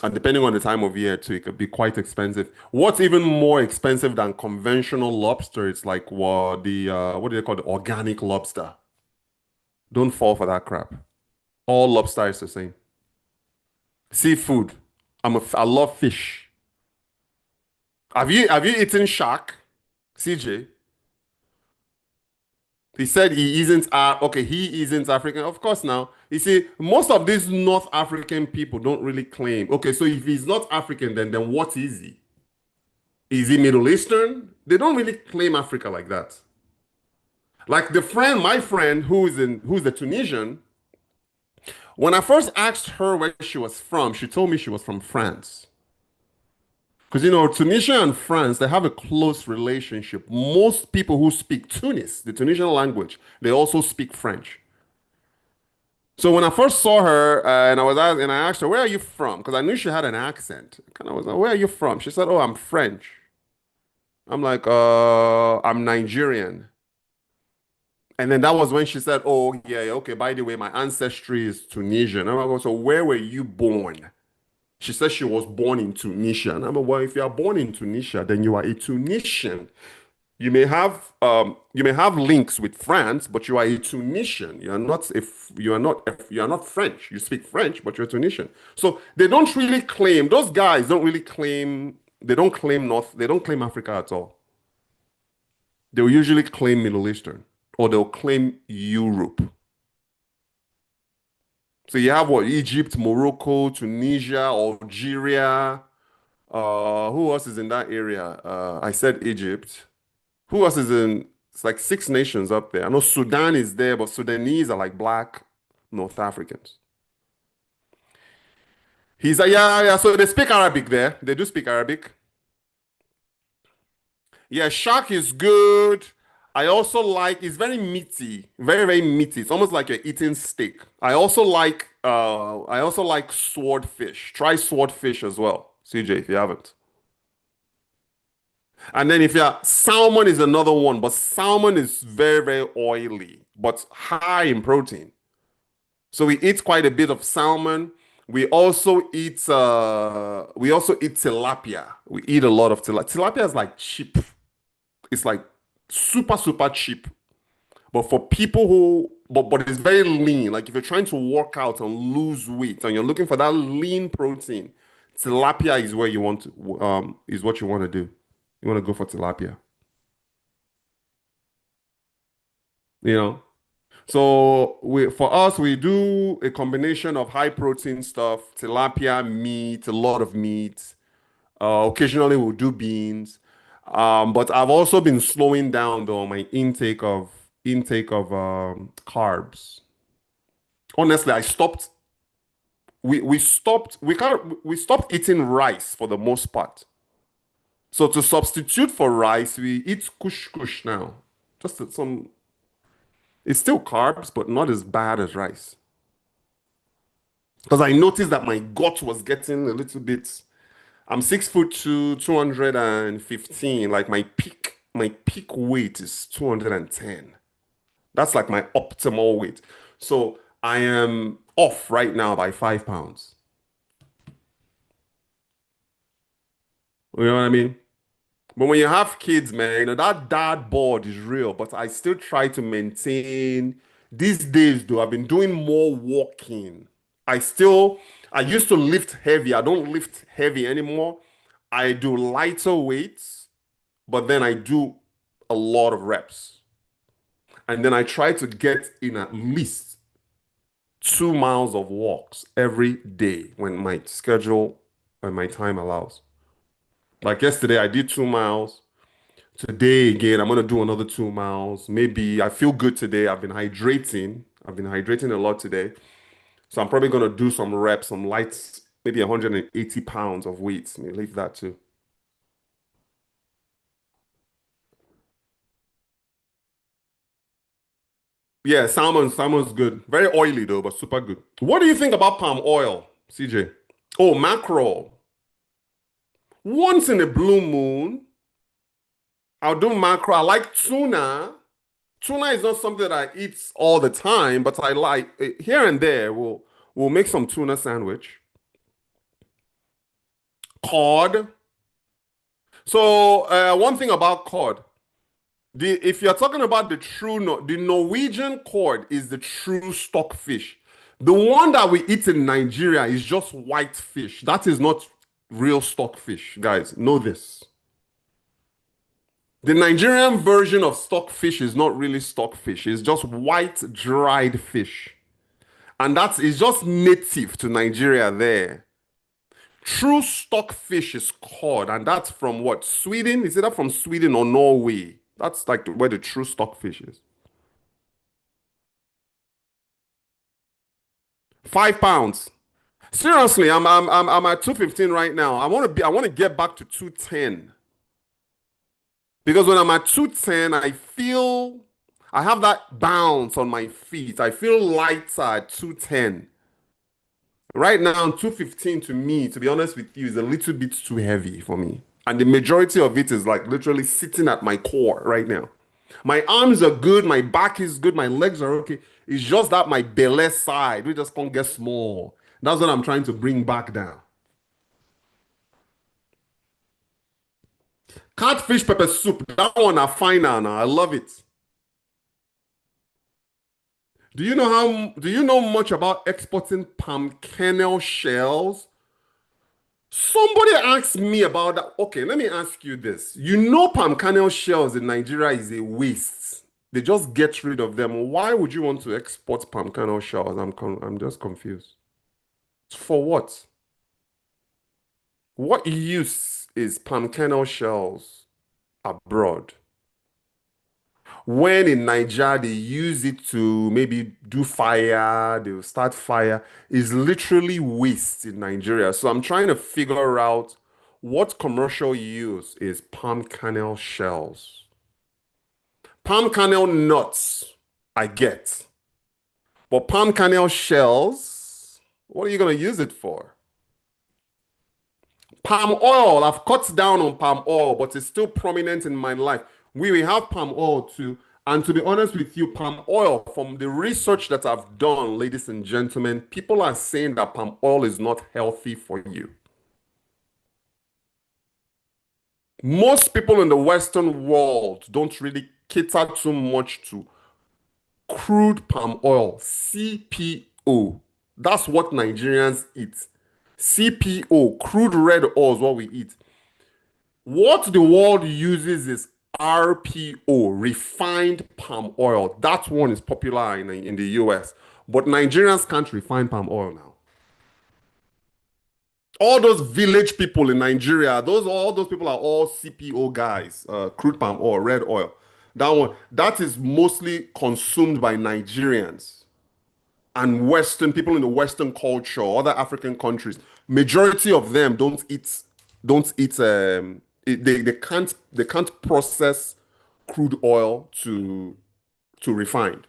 And depending on the time of year too, it could be quite expensive. What's even more expensive than conventional lobster? It's like what do they call it? Organic lobster. Don't fall for that crap. All lobster is the same. Seafood. I love fish. Have you eaten shark? CJ? He said he isn't okay, he isn't African. Of course now. You see, most of these North African people don't really claim. Okay, so if he's not African, then what is he? Is he Middle Eastern? They don't really claim Africa like that. Like my friend who's the Tunisian, when I first asked her where she was from, she told me she was from France. Because Tunisia and France, they have a close relationship. Most people who speak the Tunisian language, they also speak French. So when I first saw her, and I asked her, "Where are you from?" Because I knew she had an accent. Kind of was like, "Where are you from?" She said, "Oh, I'm French." I'm like, I'm Nigerian." And then that was when she said, "Oh, yeah, yeah, okay. By the way, my ancestry is Tunisian." I'm like, "Oh, so where were you born?" She said she was born in Tunisia. And I'm like, "Well, if you are born in Tunisia, then you are a Tunisian. You may have links with France, but you are a Tunisian. You are not French. You speak French, but you're Tunisian." So they don't really claim, those guys don't really claim, they don't claim Africa at all. They'll usually claim Middle Eastern or they'll claim Europe. So you have what? Egypt, Morocco, Tunisia, Algeria. Who else is in that area? I said Egypt. Who else is in? It's like six nations up there. I know Sudan is there, but Sudanese are like black North Africans. He's like, yeah, yeah. So they speak Arabic there. They do speak Arabic. Yeah, shark is good. I also like, it's very meaty, very, very meaty. It's almost like you're eating steak. I also like swordfish. Try swordfish as well, CJ, if you haven't. And then if you're salmon is another one, but salmon is very, very oily, but high in protein. So we eat quite a bit of salmon. We also eat tilapia. We eat a lot of tilapia. Tilapia is like cheap. It's like super, super cheap. But for people but it's very lean. Like if you're trying to work out and lose weight and you're looking for that lean protein, tilapia is where you want to, is what you want to do. You want to go for tilapia, you know? So for us, we do a combination of high protein stuff, tilapia, meat, a lot of meat. Occasionally we'll do beans. But I've also been slowing down though my intake of carbs. Honestly, I stopped. We stopped eating rice for the most part. So to substitute for rice, we eat kush now. Some. It's still carbs, but not as bad as rice. Because I noticed that my gut was getting a little bit. I'm 6 foot two, 215. Like my peak weight is 210. That's like my optimal weight. So I am off right now by 5 pounds. You know what I mean? But when you have kids, man, that dad board is real. But I still try to maintain. These days, though, I've been doing more walking. I still, I used to lift heavy. I don't lift heavy anymore. I do lighter weights, but then I do a lot of reps. And then I try to get in at least 2 miles of walks every day when my time allows. Like yesterday, I did 2 miles. Today again, I'm gonna do another 2 miles. Maybe I feel good today. I've been hydrating. I've been hydrating a lot today. So I'm probably gonna do some reps, some lights, maybe 180 pounds of weights. Maybe leave that too. Yeah, salmon's good. Very oily though, but super good. What do you think about palm oil, CJ? Oh, mackerel. Once in a blue moon, I'll do mackerel. I like tuna. Tuna is not something that I eat all the time, but I like here and there. We'll make some tuna sandwich. Cod. So one thing about cod, if you're talking about the Norwegian cod is the true stockfish. The one that we eat in Nigeria is just white fish. That is not real stockfish, guys. Know this. The Nigerian version of stockfish is not really stockfish. It's just white dried fish. And that is just native to Nigeria there. True stockfish is cod, and that's from what? Sweden? Is it that from Sweden or Norway? That's like where the true stockfish is. £5. Seriously, I'm at 215 right now. I want to get back to 210. Because when I'm at 210, I have that bounce on my feet. I feel lighter at 210. Right now, 215 to me, to be honest with you, is a little bit too heavy for me. And the majority of it is like literally sitting at my core right now. My arms are good, my back is good, my legs are okay. It's just that my belly side, we just can't get small. That's what I'm trying to bring back down. Catfish pepper soup, that one I find now. I love it. Do you know much about exporting palm kernel shells? Somebody asked me about that. Okay, let me ask you this. You know palm kernel shells in Nigeria is a waste. They just get rid of them. Why would you want to export palm kernel shells? I'm just confused. For what? What use is palm kernel shells abroad? When in Nigeria they use it to maybe do fire, they'll start fire, is literally waste in Nigeria. So I'm trying to figure out what commercial use is palm kernel shells. Palm kernel nuts, I get. But palm kernel shells, what are you going to use it for? Palm oil, I've cut down on palm oil, but it's still prominent in my life. We have palm oil too. And to be honest with you, palm oil, from the research that I've done, ladies and gentlemen, people are saying that palm oil is not healthy for you. Most people in the Western world don't really cater too much to crude palm oil, CPO. That's what Nigerians eat. CPO, crude red oil is what we eat. What the world uses is RPO, refined palm oil. That one is popular in the US. But Nigerians can't refine palm oil now. All those village people in Nigeria, all those people are all CPO guys, crude palm oil, red oil. That one, that is mostly consumed by Nigerians and Western people in the Western culture, other African countries. Majority of them they can't process crude oil to refined.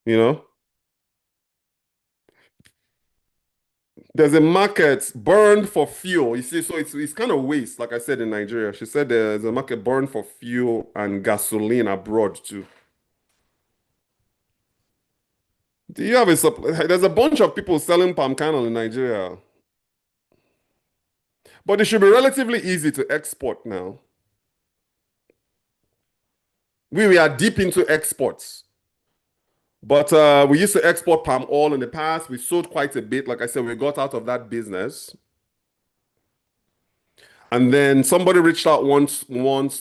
You know, there's a market burned for fuel. You see, so it's kind of waste, like I said in Nigeria. She said there's a market burned for fuel and gasoline abroad too. Do you have a supply? There's a bunch of people selling palm kernel in Nigeria, but it should be relatively easy to export now. We are deep into exports. But we used to export palm oil in the past. We sold quite a bit. Like I said, we got out of that business. And then somebody reached out once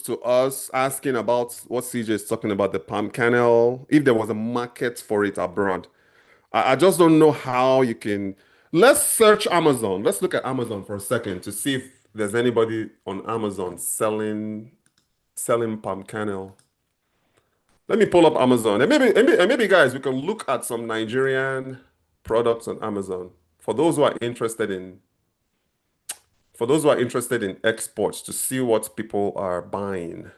to us asking about what CJ is talking about, the palm kernel, if there was a market for it abroad. I just don't know how you can. Let's search Amazon. Let's look at Amazon for a second to see if there's anybody on Amazon selling palm kernel. Let me pull up Amazon. And maybe guys, we can look at some Nigerian products on Amazon for those who are interested in exports to see what people are buying.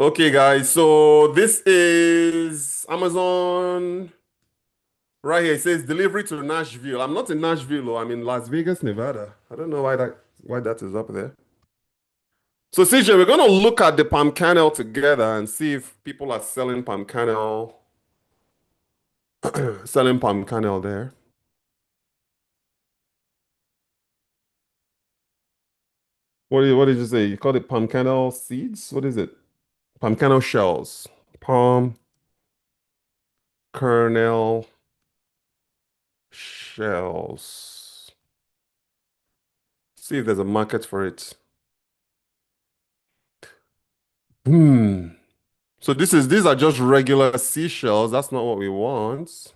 Okay, guys, so this is Amazon right here. It says delivery to Nashville. I'm not in Nashville, oh, I'm in Las Vegas, Nevada. I don't know why that is up there. So CJ, we're gonna look at the palm kernel together and see if people are selling palm kernel there. What did you say? You called it palm kernel seeds? What is it? Palm kernel shells. Palm kernel shells. See if there's a market for it. Hmm. So these are just regular seashells. That's not what we want.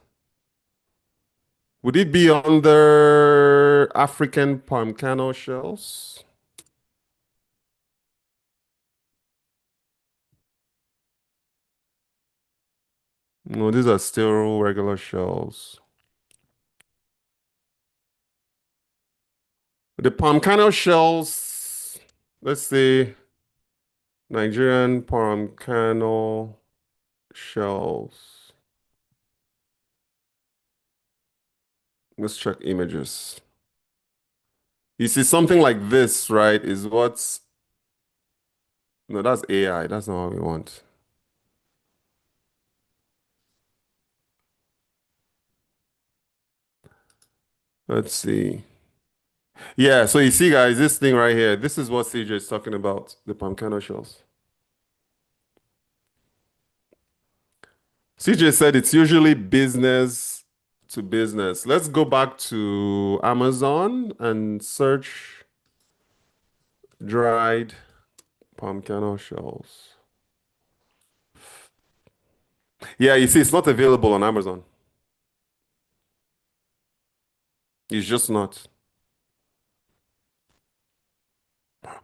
Would it be under African palm kernel shells? No, these are still regular shells. The palm kernel shells, let's see, Nigerian palm kernel shells. Let's check images. You see something like this, right, is what's, no, that's AI. That's not what we want. Let's see. Yeah, so you see, guys, this thing right here, this is what CJ is talking about, the palm kernel shells. CJ said it's usually business to business. Let's go back to Amazon and search dried palm kernel shells. Yeah, you see, it's not available on Amazon. It's just not.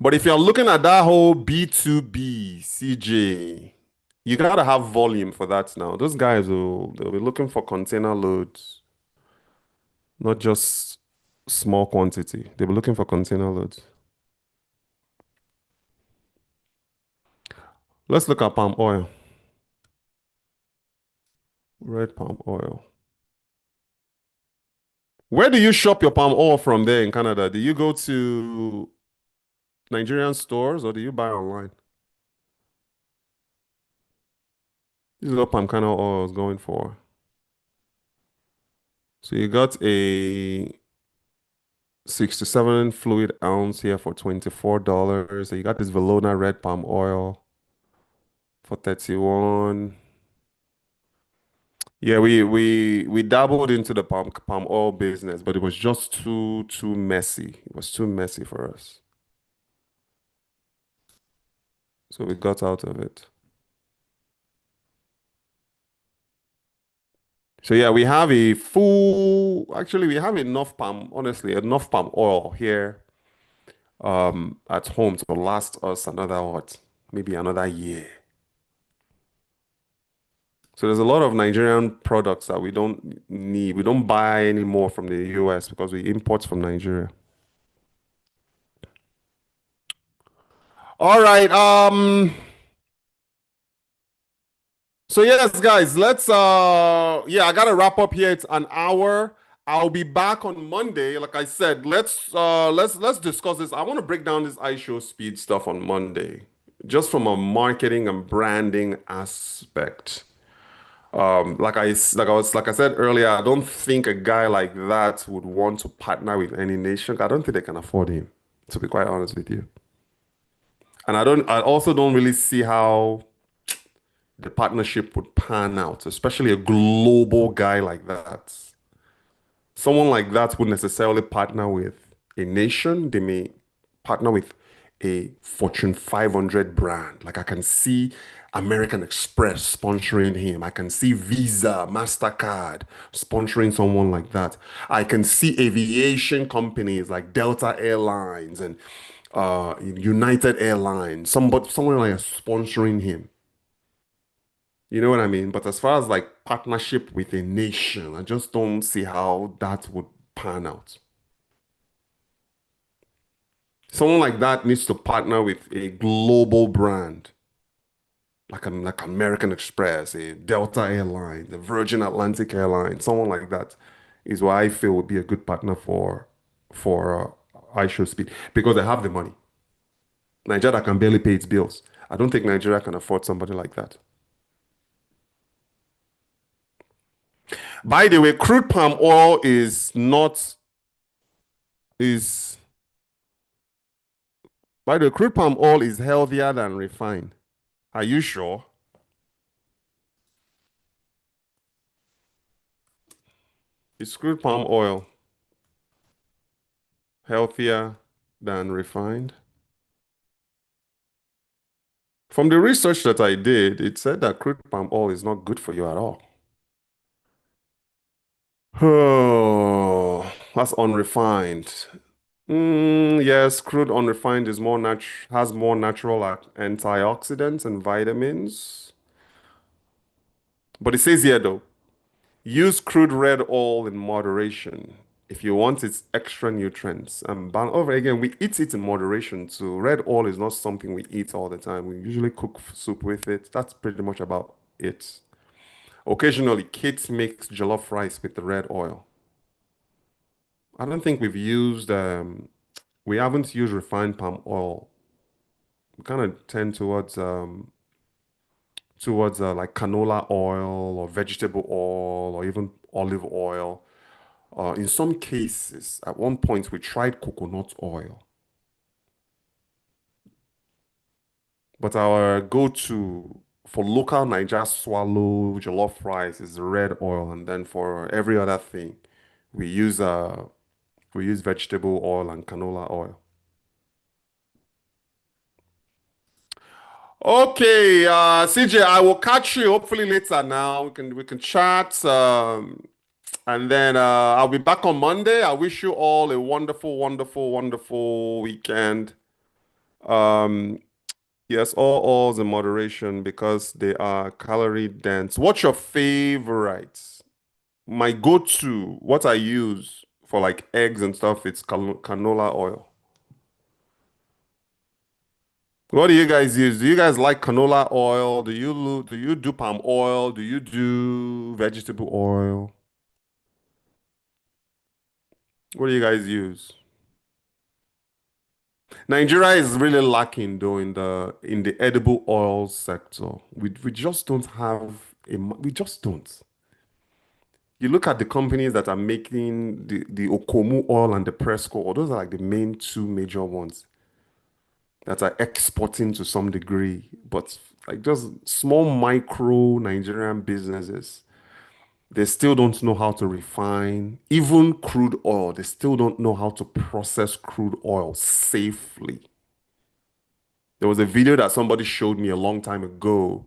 But if you're looking at that whole B2B, CJ, you gotta have volume for that now. Those guys they'll be looking for container loads, not just small quantity. They'll be looking for container loads. Let's look at palm oil. Red palm oil. Where do you shop your palm oil from there in Canada? Do you go to Nigerian stores or do you buy online? This is what palm kernel oil is going for. So you got a 67 fluid ounce here for $24. So you got this Valona red palm oil for 31. Yeah, we dabbled into the palm oil business, but it was just too messy. It was too messy for us. So we got out of it. So yeah, we have a full, actually we have enough palm, honestly, enough palm oil here at home to last us another what? Maybe another year. So there's a lot of Nigerian products that we don't need. We don't buy anymore from the US because we import from Nigeria. All right. So yes, guys, let's yeah, I gotta wrap up here. It's an hour. I'll be back on Monday. Like I said, let's discuss this. I want to break down this iShowSpeed stuff on Monday, just from a marketing and branding aspect. Like I said earlier, I don't think a guy like that would want to partner with any nation. I don't think they can afford him, to be quite honest with you. And I also don't really see how the partnership would pan out, especially a global guy like that. Someone like that would necessarily partner with a nation. They may partner with a Fortune 500 brand. Like I can see American Express sponsoring him. I can see Visa, MasterCard sponsoring someone like that. I can see aviation companies like Delta Airlines and United Airlines, someone like sponsoring him. You know what I mean? But as far as like partnership with a nation, I just don't see how that would pan out. Someone like that needs to partner with a global brand, like American Express, a Delta Airlines, the Virgin Atlantic Airlines, someone like that is what I feel would be a good partner for iShowSpeed because they have the money. Nigeria can barely pay its bills. I don't think Nigeria can afford somebody like that. By the way, crude palm oil is not is by the way, crude palm oil is healthier than refined. Are you sure? Is crude palm oil healthier than refined? From the research that I did, it said that crude palm oil is not good for you at all. Oh, that's unrefined. Yes, crude unrefined is has more natural antioxidants and vitamins. But it says here though, use crude red oil in moderation if you want its extra nutrients. And over again, we eat it in moderation too. Red oil is not something we eat all the time. We usually cook soup with it. That's pretty much about it. Occasionally, kids mix jollof rice with the red oil. I don't think we haven't used refined palm oil. We kind of tend towards like canola oil or vegetable oil or even olive oil. In some cases, at one point, we tried coconut oil, but our go-to for local Niger swallow jollof rice is red oil, and then for every other thing, we use uh we use vegetable oil and canola oil. Okay, CJ, I will catch you hopefully later. Now we can chat, and then I'll be back on Monday. I wish you all a wonderful, wonderful, wonderful weekend. Um, Yes, all in moderation because they are calorie dense. What's your favorites? My go-to, what I use for like eggs and stuff, it's canola oil. What do you guys use? Do you guys like canola oil? Do you do palm oil? Do you do vegetable oil? What do you guys use? Nigeria is really lacking though in the edible oil sector. We just don't have we just don't. You look at the companies that are making the Okomu oil and the Presco oil, those are like the main two major ones that are exporting to some degree. But like just small micro Nigerian businesses, they still don't know how to refine, even crude oil, they still don't know how to process crude oil safely. There was a video that somebody showed me a long time ago.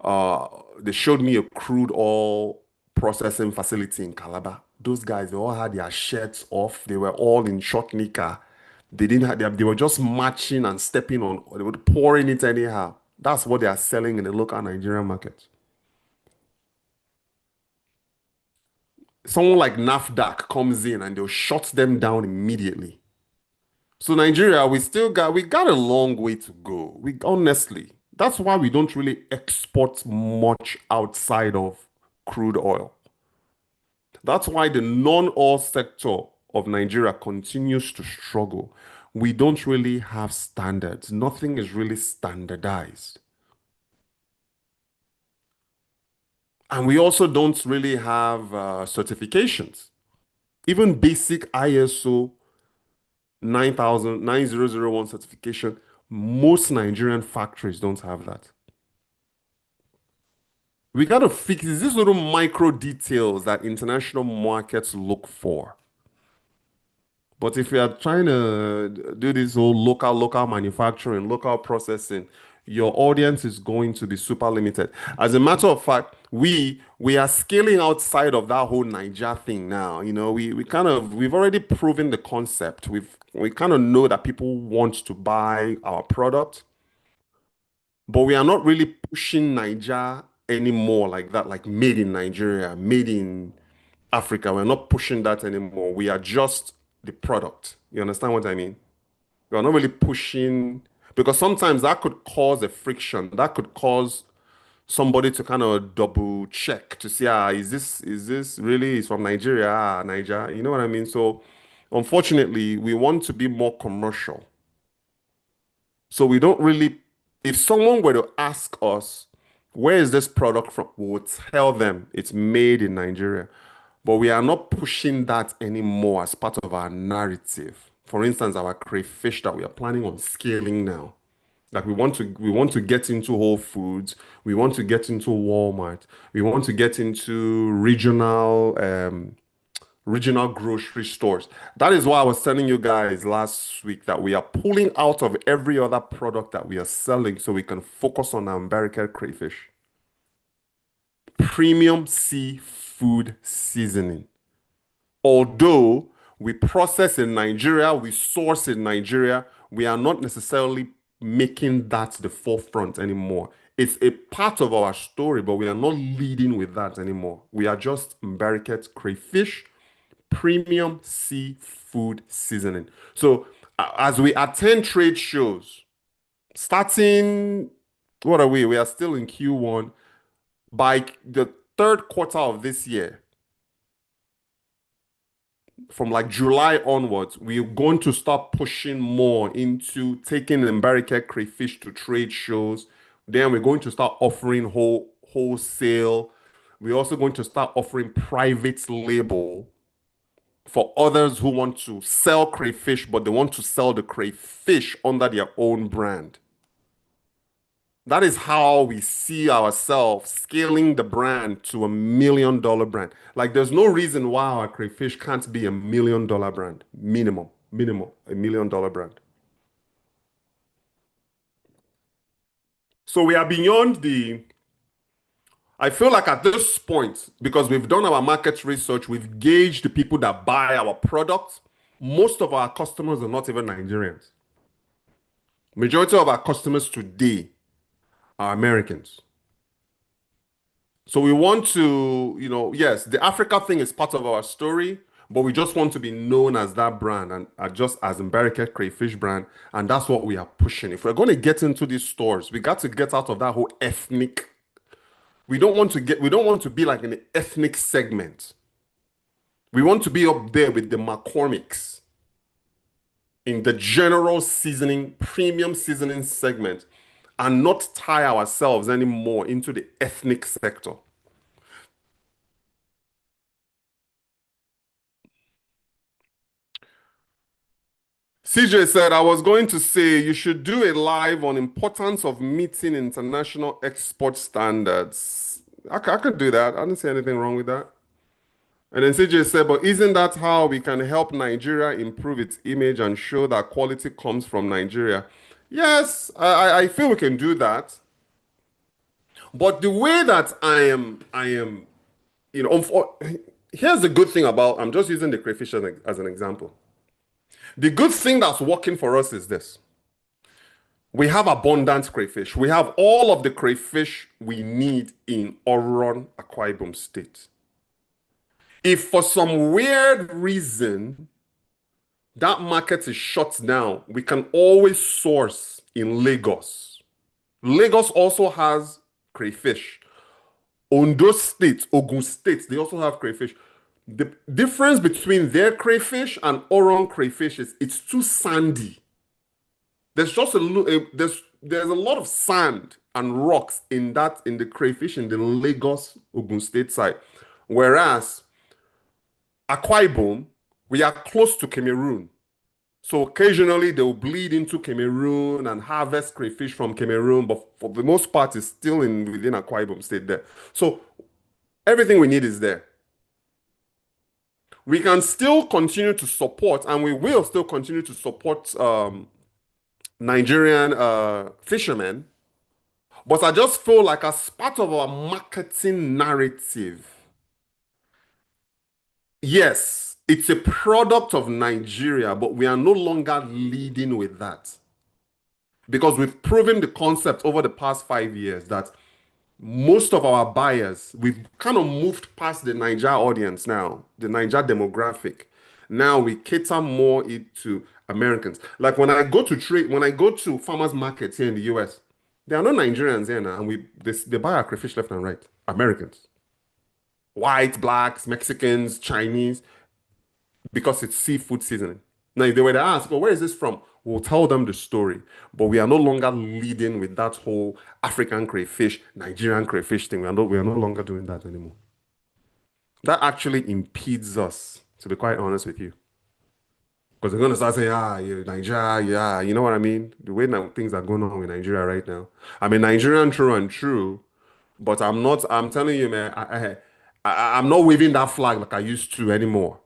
Uh, they showed me a crude oil processing facility in Calabar. Those guys, they all had their shirts off. They were all in short knicker. They didn't have, they were just marching and stepping on, they were pouring it anyhow. That's what they are selling in the local Nigerian market. Someone like NAFDAC comes in and they'll shut them down immediately. So Nigeria, we got a long way to go. We honestly, that's why we don't really export much outside of crude oil. That's why the non-oil sector of Nigeria continues to struggle. We don't really have standards. Nothing is really standardized. And we also don't really have certifications. Even basic ISO 9001 certification, most Nigerian factories don't have that. We got to fix these little micro details that international markets look for. But if you are trying to do this whole local manufacturing, local processing, your audience is going to be super limited. As a matter of fact, we are scaling outside of that whole Niger thing now. You know, we've already proven the concept. We kind of know that people want to buy our product, but we are not really pushing Niger anymore like that, like made in Nigeria, made in Africa. We're not pushing that anymore. We are just the product. You understand what I mean? We're not really pushing because sometimes that could cause a friction. That could cause somebody to kind of double check to see, is this really is from Nigeria, Niger? You know what I mean? So unfortunately, we want to be more commercial. So we don't really, if someone were to ask us, where is this product from? We would tell them it's made in Nigeria. But we are not pushing that anymore as part of our narrative. For instance, our crayfish that we are planning on scaling now. Like we want to get into Whole Foods, we want to get into Walmart, we want to get into regional grocery stores. That is why I was telling you guys last week that we are pulling out of every other product that we are selling so we can focus on our umbilical crayfish. Premium seafood seasoning. Although we process in Nigeria, we source in Nigeria, we are not necessarily making that the forefront anymore. It's a part of our story, but we are not leading with that anymore. We are just Mbereket crayfish, premium seafood seasoning. So as we attend trade shows, starting, what are we? We are still in Q1. By the third quarter of this year, from like July onwards, we're going to start pushing more into taking Mbereket crayfish to trade shows. Then we're going to start offering wholesale. We're also going to start offering private label for others who want to sell crayfish, but they want to sell the crayfish under their own brand. That is how we see ourselves scaling the brand to $1 million brand. Like, there's no reason why our crayfish can't be $1 million brand. Minimum, $1 million brand. So we are beyond the. I feel like at this point, because we've done our market research, we've gauged the people that buy our products. Most of our customers are not even Nigerians. Majority of our customers today are Americans. So we want to, yes, the Africa thing is part of our story, but we just want to be known as that brand and just as Mbereket Crayfish brand. And that's what we are pushing. If we're going to get into these stores, we got to get out of that whole ethnic. We don't want to be like in the ethnic segment. We want to be up there with the McCormick's in the general seasoning, premium seasoning segment, and not tie ourselves anymore into the ethnic sector. CJ said, I was going to say you should do a live on importance of meeting international export standards. I could do that. I don't see anything wrong with that. And then CJ said, but isn't that how we can help Nigeria improve its image and show that quality comes from Nigeria? Yes, I feel we can do that. But the way that I am, here's the good thing about, I'm just using the crayfish as an example. The good thing that's working for us is this. We have abundant crayfish. We have all of the crayfish we need in Oron, Akwa Ibom State. If for some weird reason that market is shut down, we can always source in Lagos. Lagos also has crayfish. Ondo State, Ogun State, they also have crayfish. The difference between their crayfish and Oron crayfish is it's too sandy. There's just there's a lot of sand and rocks in the crayfish in the Lagos Ogun State side, whereas Akwa Ibom, we are close to Cameroon, so occasionally they will bleed into Cameroon and harvest crayfish from Cameroon, but for the most part, it's still within Akwa Ibom State there. So everything we need is there. We can still continue to support, and we will still continue to support Nigerian fishermen. But I just feel like as part of our marketing narrative, yes, it's a product of Nigeria, but we are no longer leading with that. Because we've proven the concept over the past 5 years that most of our buyers, we've kind of moved past the Niger audience now, the Niger demographic. Now we cater more to Americans. Like when I go to farmers markets here in the US, there are no Nigerians here now, and they buy our crayfish left and right. Americans, white, blacks, Mexicans, Chinese, because it's seafood seasoning. Now, if they were to ask, well, where is this from? We'll tell them the story. But we are no longer leading with that whole African crayfish, Nigerian crayfish thing. We are no longer doing that anymore. That actually impedes us, to be quite honest with you. Because they're going to start saying, you're Nigeria, yeah, you know what I mean? The way now things are going on in Nigeria right now. I mean, Nigerian true and true, but I'm telling you, man, I'm not waving that flag like I used to anymore.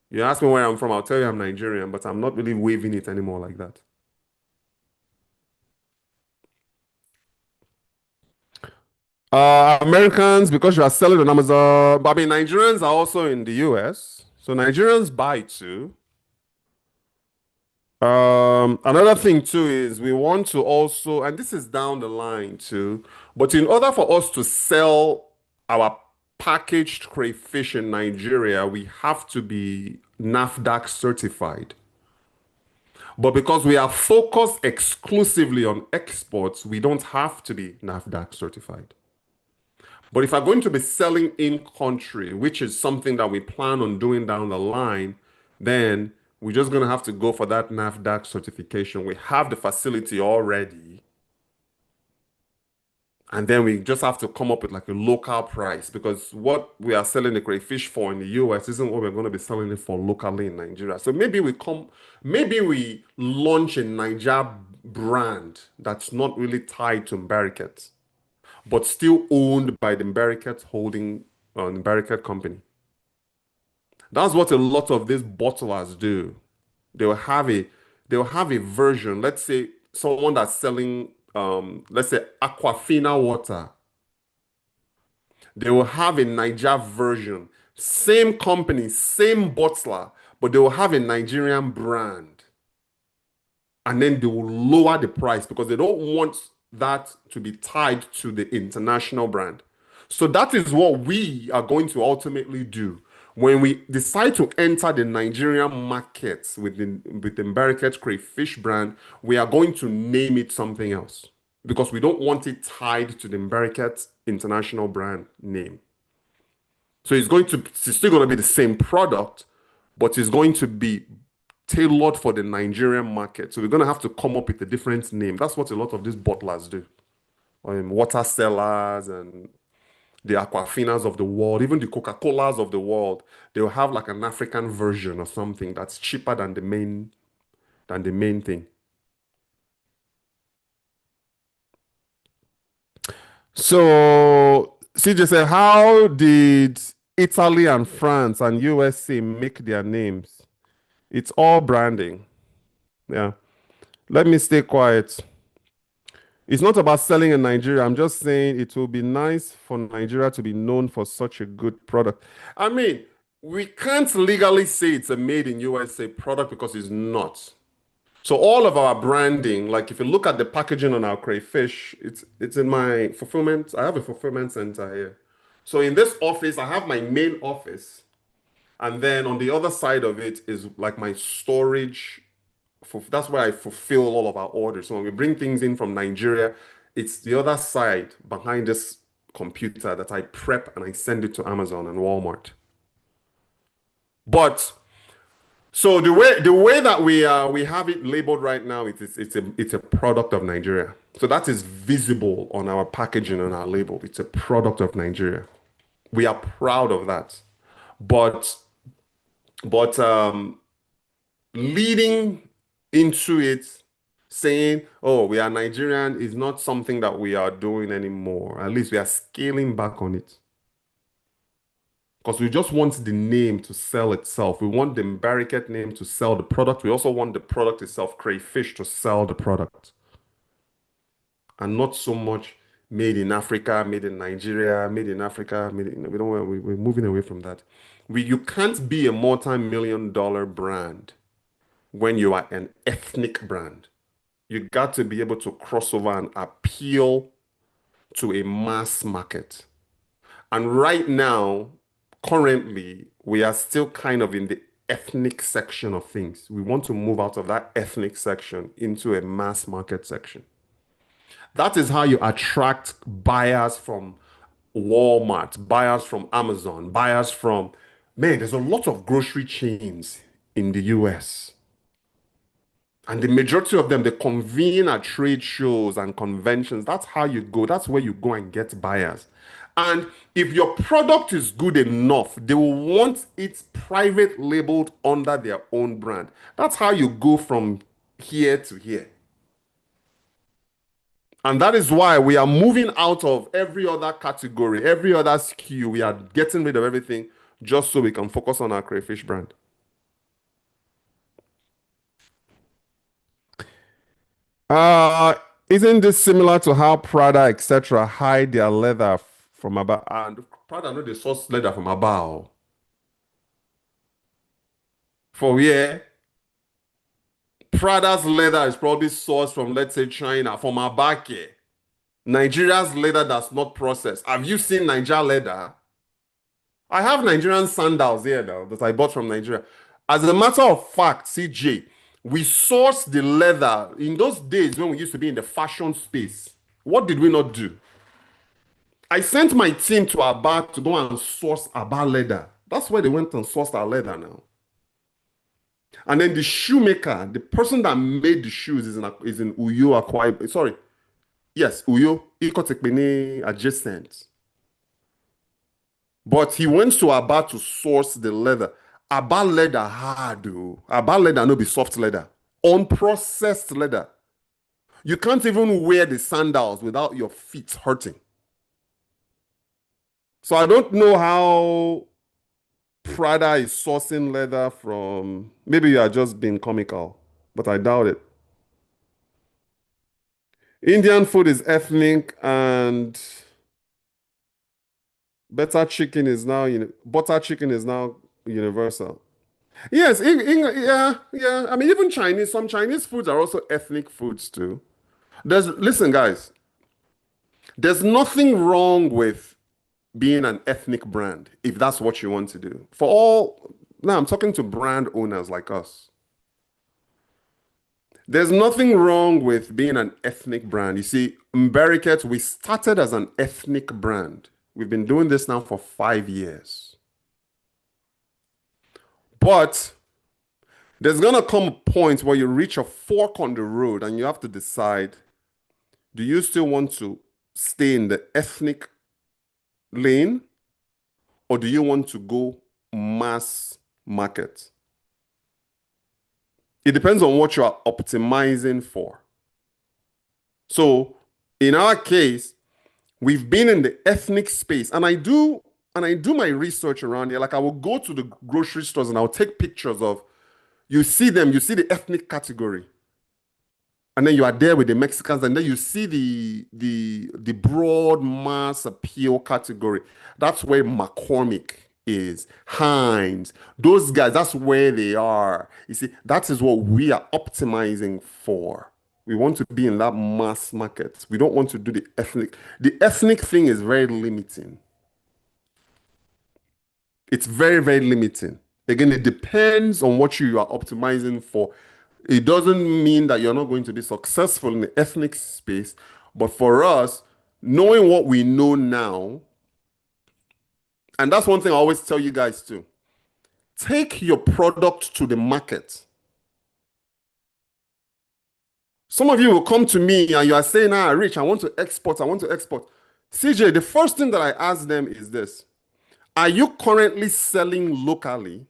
You ask me where I'm from, I'll tell you I'm Nigerian, but I'm not really waving it anymore like that. Americans, because you are selling on Amazon, but I mean, Nigerians are also in the US. So Nigerians buy too. Another thing too is we want to also, and this is down the line too, but in order for us to sell our packaged crayfish in Nigeria, we have to be NAFDAC certified. But because we are focused exclusively on exports, we don't have to be NAFDAC certified. But if I'm going to be selling in country, which is something that we plan on doing down the line, then we're just going to have to go for that NAFDAC certification. We have the facility already. And then we just have to come up with like a local price because what we are selling the crayfish for in the US isn't what we're going to be selling it for locally in Nigeria. So maybe we launch a Niger brand that's not really tied to Mbariket, but still owned by the Mbariket holding Mbariket company. That's what a lot of these bottlers do. They'll have a they'll have a version. Let's say someone that's selling let's say Aquafina water. They will have a Niger version. Same company, same bottler, but they will have a Nigerian brand. And then they will lower the price because they don't want that to be tied to the international brand. So that is what we are going to ultimately do. When we decide to enter the Nigerian market with the Mbariket Crayfish brand, we are going to name it something else because we don't want it tied to the Mbariket international brand name. So it's still going to be the same product, but it's going to be tailored for the Nigerian market. So we're going to have to come up with a different name. That's what a lot of these bottlers do. Water sellers and the Aquafinas of the world, even the Coca-Colas of the world, they'll have like an African version or something that's cheaper than the main thing. So CJ said, how did Italy and France and USA make their names? It's all branding. Yeah. Let me stay quiet. It's not about selling in Nigeria. I'm just saying it will be nice for Nigeria to be known for such a good product. I mean, we can't legally say it's a made in USA product because it's not. So all of our branding, like if you look at the packaging on our crayfish, it's in my fulfillment. I have a fulfillment center here. So in this office, I have my main office, and then on the other side of it is like my storage. That's where I fulfill all of our orders. So when we bring things in from Nigeria, it's the other side behind this computer that I prep and I send it to Amazon and Walmart. But so the way that we have it labeled right now, it's a product of Nigeria. So that is visible on our packaging and our label. It's a product of Nigeria. We are proud of that. But but leading into it saying, oh, we are Nigerian is not something that we are doing anymore. At least we are scaling back on it. Because we just want the name to sell itself. We want the Mbariket name to sell the product. We also want the product itself, crayfish, to sell the product. And not so much made in Africa, made in Nigeria, made in Africa, we don't want, we're moving away from that. You can't be a multi-million dollar brand when you are an ethnic brand. You got to be able to cross over and appeal to a mass market. And right now, currently, we are still kind of in the ethnic section of things. We want to move out of that ethnic section into a mass market section. That is how you attract buyers from Walmart, buyers from Amazon, buyers from, man, there's a lot of grocery chains in the US. And the majority of them, they convene at trade shows and conventions. That's how you go. That's where you go and get buyers. And if your product is good enough, they will want it private labeled under their own brand. That's how you go from here to here. And that is why we are moving out of every other category, every other SKU. We are getting rid of everything just so we can focus on our crayfish brand. Uh, isn't this similar to how Prada, etc., hide their leather from about? And Prada know they source leather from about. For where? Prada's leather is probably sourced from, let's say, China, from Abake. Nigeria's leather that's not processed. Have you seen Niger leather? I have Nigerian sandals here now that I bought from Nigeria. As a matter of fact, CJ, we sourced the leather in those days when we used to be in the fashion space. What did we not do? I sent my team to Aba to go and source Aba leather. That's where they went and sourced our leather now. And then the shoemaker, the person that made the shoes is in Uyo Akwa. Sorry. Yes, Uyo. Ikotekpene adjacent. But he went to Aba to source the leather. Aba leather hard, though. Aba leather no be soft leather. Unprocessed leather. You can't even wear the sandals without your feet hurting. So I don't know how Prada is sourcing leather from. Maybe you are just being comical, but I doubt it. Indian food is ethnic and butter chicken is now universal. Yes, yeah. I mean, even some Chinese foods are also ethnic foods too. Listen, guys, there's nothing wrong with being an ethnic brand if that's what you want to do. Now I'm talking to brand owners like us. There's nothing wrong with being an ethnic brand. You see, Mberiket, we started as an ethnic brand. We've been doing this now for 5 years. But there's going to come a point where you reach a fork on the road and you have to decide, do you still want to stay in the ethnic lane or do you want to go mass market? It depends on what you are optimizing for. So in our case, we've been in the ethnic space and I do my research around here. Like I will go to the grocery stores and I'll take pictures of, you see the ethnic category. And then you are there with the Mexicans, and then you see the broad mass appeal category. That's where McCormick is, Heinz. Those guys, that's where they are. You see, that is what we are optimizing for. We want to be in that mass market. We don't want to do the ethnic. The ethnic thing is very limiting. It's very, very limiting. Again, it depends on what you are optimizing for. It doesn't mean that you're not going to be successful in the ethnic space, but for us, knowing what we know now, and that's one thing I always tell you guys too, take your product to the market. Some of you will come to me and you are saying, Rich, I want to export. CJ, the first thing that I ask them is this. Are you currently selling locally?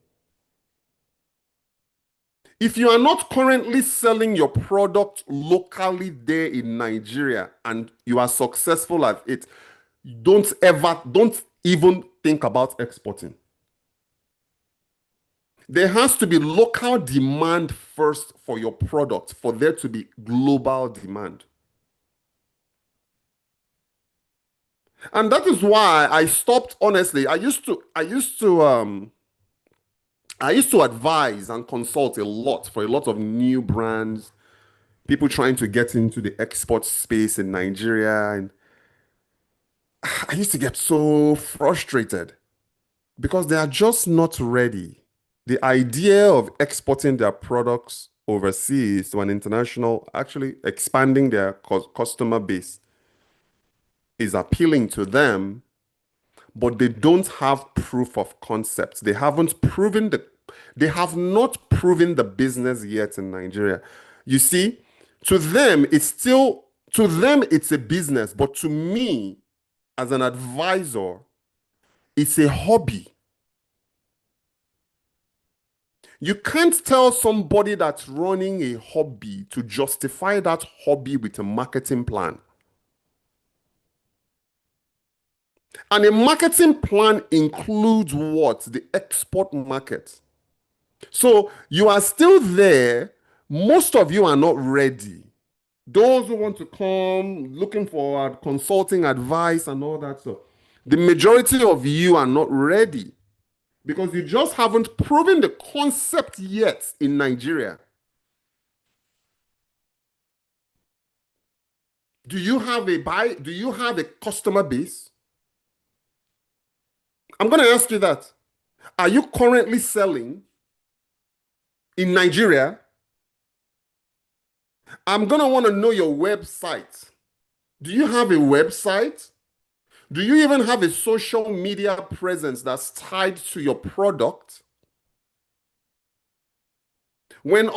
If you are not currently selling your product locally there in Nigeria and you are successful at it, don't even think about exporting. There has to be local demand first for your product for there to be global demand. And that is why I stopped, honestly. I used to advise and consult a lot for a lot of new brands, people trying to get into the export space in Nigeria. And I used to get so frustrated because they are just not ready. The idea of exporting their products overseas to an international, actually expanding their customer base is appealing to them, but they don't have proof of concept. They have not proven the business yet in Nigeria. You see, to them, it's a business, but to me, as an advisor, it's a hobby. You can't tell somebody that's running a hobby to justify that hobby with a marketing plan. And a marketing plan includes what? The export market. So you are still there. Most of you are not ready. Those who want to come looking for consulting advice and all that stuff, the majority of you are not ready because you just haven't proven the concept yet in Nigeria. Do you have a customer base? I'm going to ask you that. Are you currently selling in Nigeria? I'm going to want to know your website. Do you have a website? Do you even have a social media presence that's tied to your product? When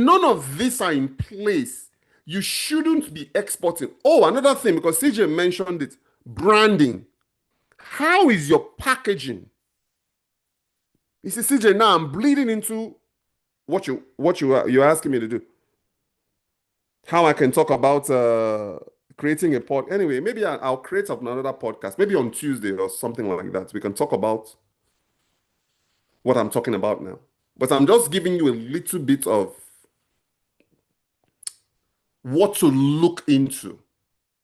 none of these are in place, you shouldn't be exporting. Oh, another thing, because CJ mentioned it, branding. How is your packaging? You see, CJ, now I'm bleeding into you're asking me to do. How I can talk about creating a pod. Anyway, maybe I'll create another podcast, maybe on Tuesday or something like that. We can talk about what I'm talking about now. But I'm just giving you a little bit of what to look into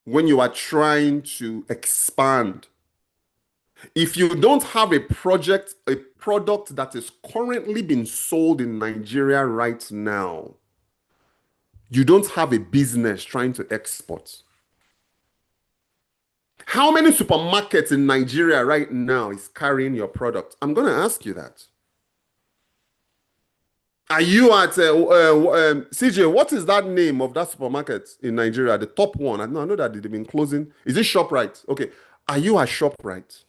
when you are trying to expand. If you don't have a product that is currently being sold in Nigeria right now, you don't have a business trying to export. How many supermarkets in Nigeria right now is carrying your product? I'm going to ask you that. Are you at CJ? What is that name of that supermarket in Nigeria? The top one. I know that they've been closing. Is it ShopRite? Okay. Are you at ShopRite?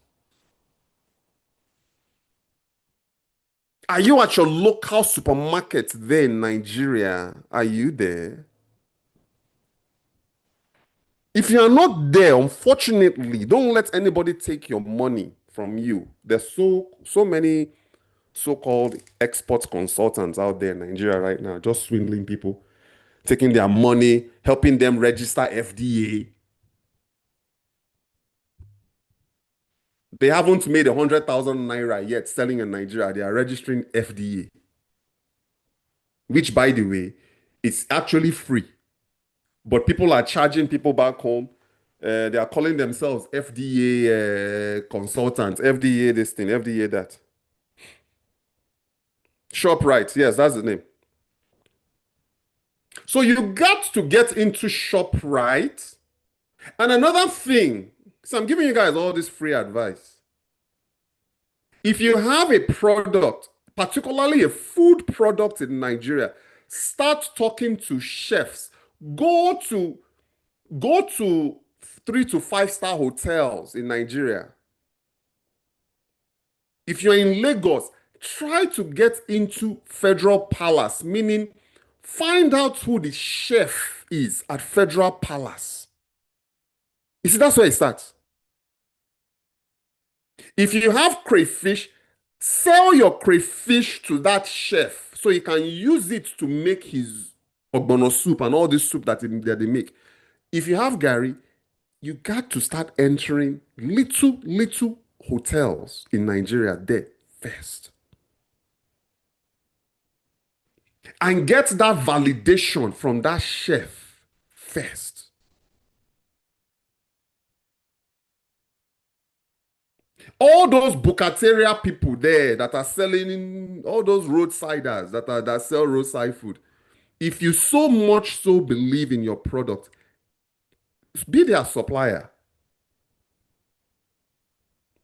Are you at your local supermarket there in Nigeria? Are you there? If you are not there, unfortunately, don't let anybody take your money from you. There's so many so-called export consultants out there in Nigeria right now, just swindling people, taking their money, helping them register FDA. They haven't made 100,000 naira yet selling in Nigeria. They are registering FDA, which, by the way, is actually free. But people are charging people back home. They are calling themselves FDA consultants, FDA this thing, FDA that. ShopRite, yes, that's the name. So you got to get into ShopRite. And another thing, so I'm giving you guys all this free advice. If you have a product, particularly a food product in Nigeria, start talking to chefs. Go to 3 to 5 star hotels in Nigeria. If you're in Lagos, try to get into Federal Palace, meaning find out who the chef is at Federal Palace. You see, that's where it starts. If you have crayfish, sell your crayfish to that chef so he can use it to make his ogbono soup and all this soup that they make. If you have Gary, you got to start entering little hotels in Nigeria there first. And get that validation from that chef first. All those bukateria people there that are selling all those roadsiders that sell roadside food, if you so much so believe in your product, be their supplier.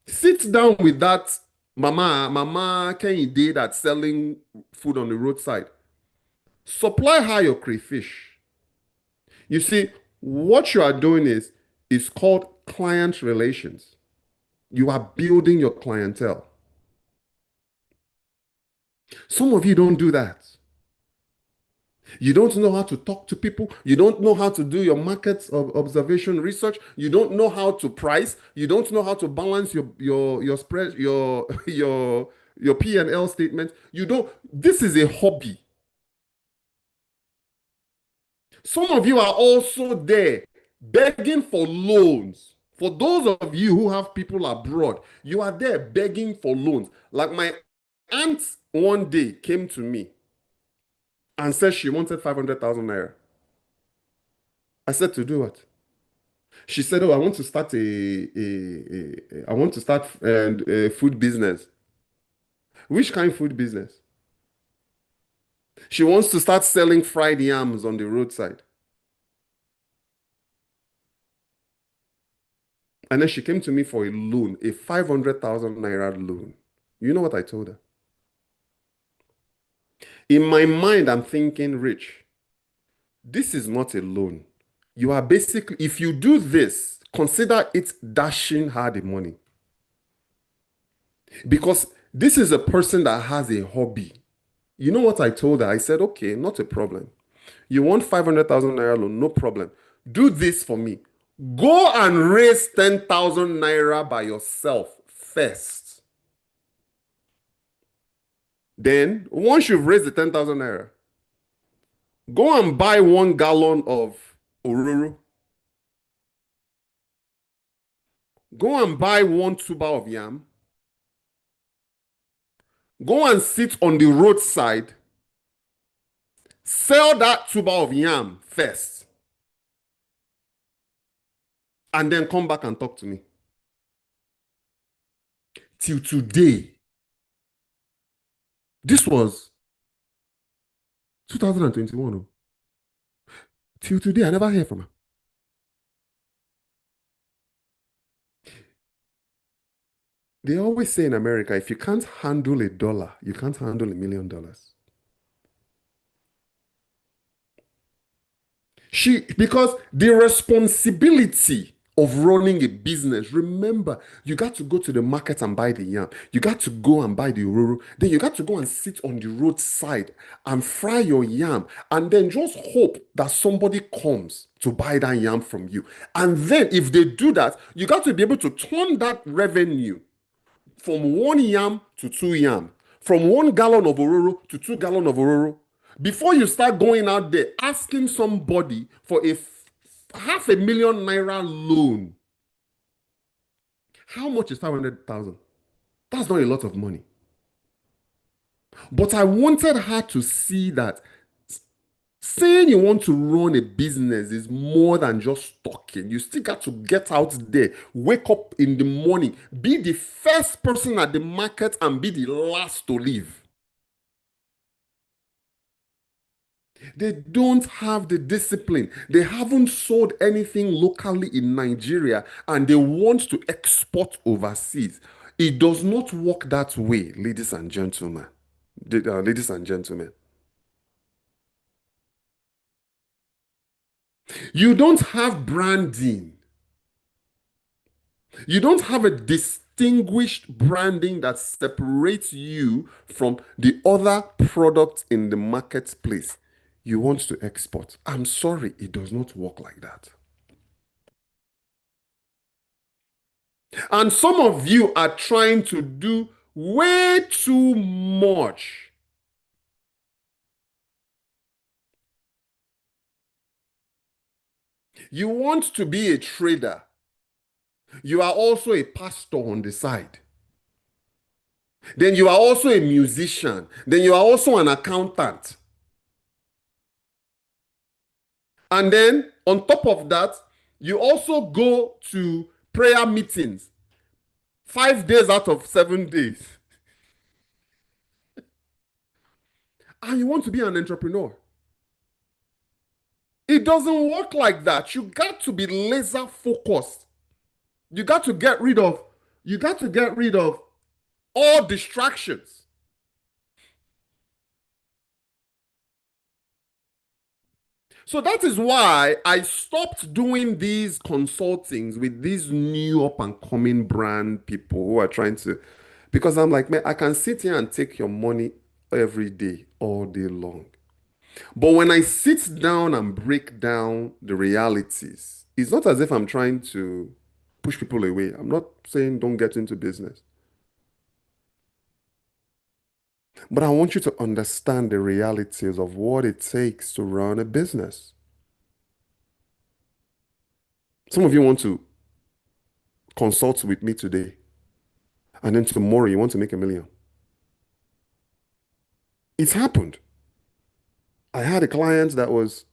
Sit down with that Mama Kehinde that's selling food on the roadside. Supply her your crayfish. You see, what you are doing is called client relations. You are building your clientele. Some of you don't do that. You don't know how to talk to people. You don't know how to do your market observation research. You don't know how to price. You don't know how to balance your spread, your P&L statement. You don't. This is a hobby. Some of you are also there begging for loans. For those of you who have people abroad, you are there begging for loans. Like my aunt one day came to me and said she wanted 500,000 naira. I said, to do what? She said, "Oh, I want to start I want to start a food business." Which kind of food business? She wants to start selling fried yams on the roadside. And then she came to me for a loan, a 500,000 naira loan. You know what I told her? In my mind, I'm thinking, Rich, this is not a loan. You are basically, if you do this, consider it dashing her the money. Because this is a person that has a hobby. You know what I told her? I said, okay, not a problem. You want 500,000 naira loan, no problem. Do this for me. Go and raise 10,000 naira by yourself first. Then, once you've raised the 10,000 naira, go and buy 1 gallon of ororo. Go and buy 1 tuber of yam. Go and sit on the roadside. Sell that tuber of yam first. And then come back and talk to me. Till today, this was 2021. Oh. Till today, I never hear from her. They always say in America, if you can't handle $1, you can't handle $1,000,000. Because the responsibility of running a business, remember, you got to go to the market and buy the yam. You got to go and buy the ororo. Then you got to go and sit on the roadside and fry your yam. And then just hope that somebody comes to buy that yam from you. And then if they do that, you got to be able to turn that revenue from 1 yam to 2 yam, from 1 gallon of ororo to 2 gallon of ororo, before you start going out there asking somebody for a 500,000 naira loan. How much is 500,000? That's not a lot of money. But I wanted her to see that saying you want to run a business is more than just talking. You still got to get out there, wake up in the morning, be the first person at the market and be the last to leave. They don't have the discipline. They haven't sold anything locally in Nigeria and they want to export overseas. It does not work that way, ladies and gentlemen. Ladies and gentlemen. You don't have branding. You don't have a distinguished branding that separates you from the other products in the marketplace. You want to export. I'm sorry, it does not work like that. And some of you are trying to do way too much. You want to be a trader. You are also a pastor on the side. Then you are also a musician. Then you are also an accountant. And then on top of that, you also go to prayer meetings 5 days out of 7 days. And you want to be an entrepreneur. It doesn't work like that. You got to be laser focused. You got to get rid of all distractions. So that is why I stopped doing these consultings with these new up and coming brand people who are trying to, because I'm like, man, I can sit here and take your money every day, all day long. But when I sit down and break down the realities, it's not as if I'm trying to push people away. I'm not saying don't get into business. But I want you to understand the realities of what it takes to run a business. Some of you want to consult with me today, and then tomorrow you want to make 1 million. It's happened. I had a client that was,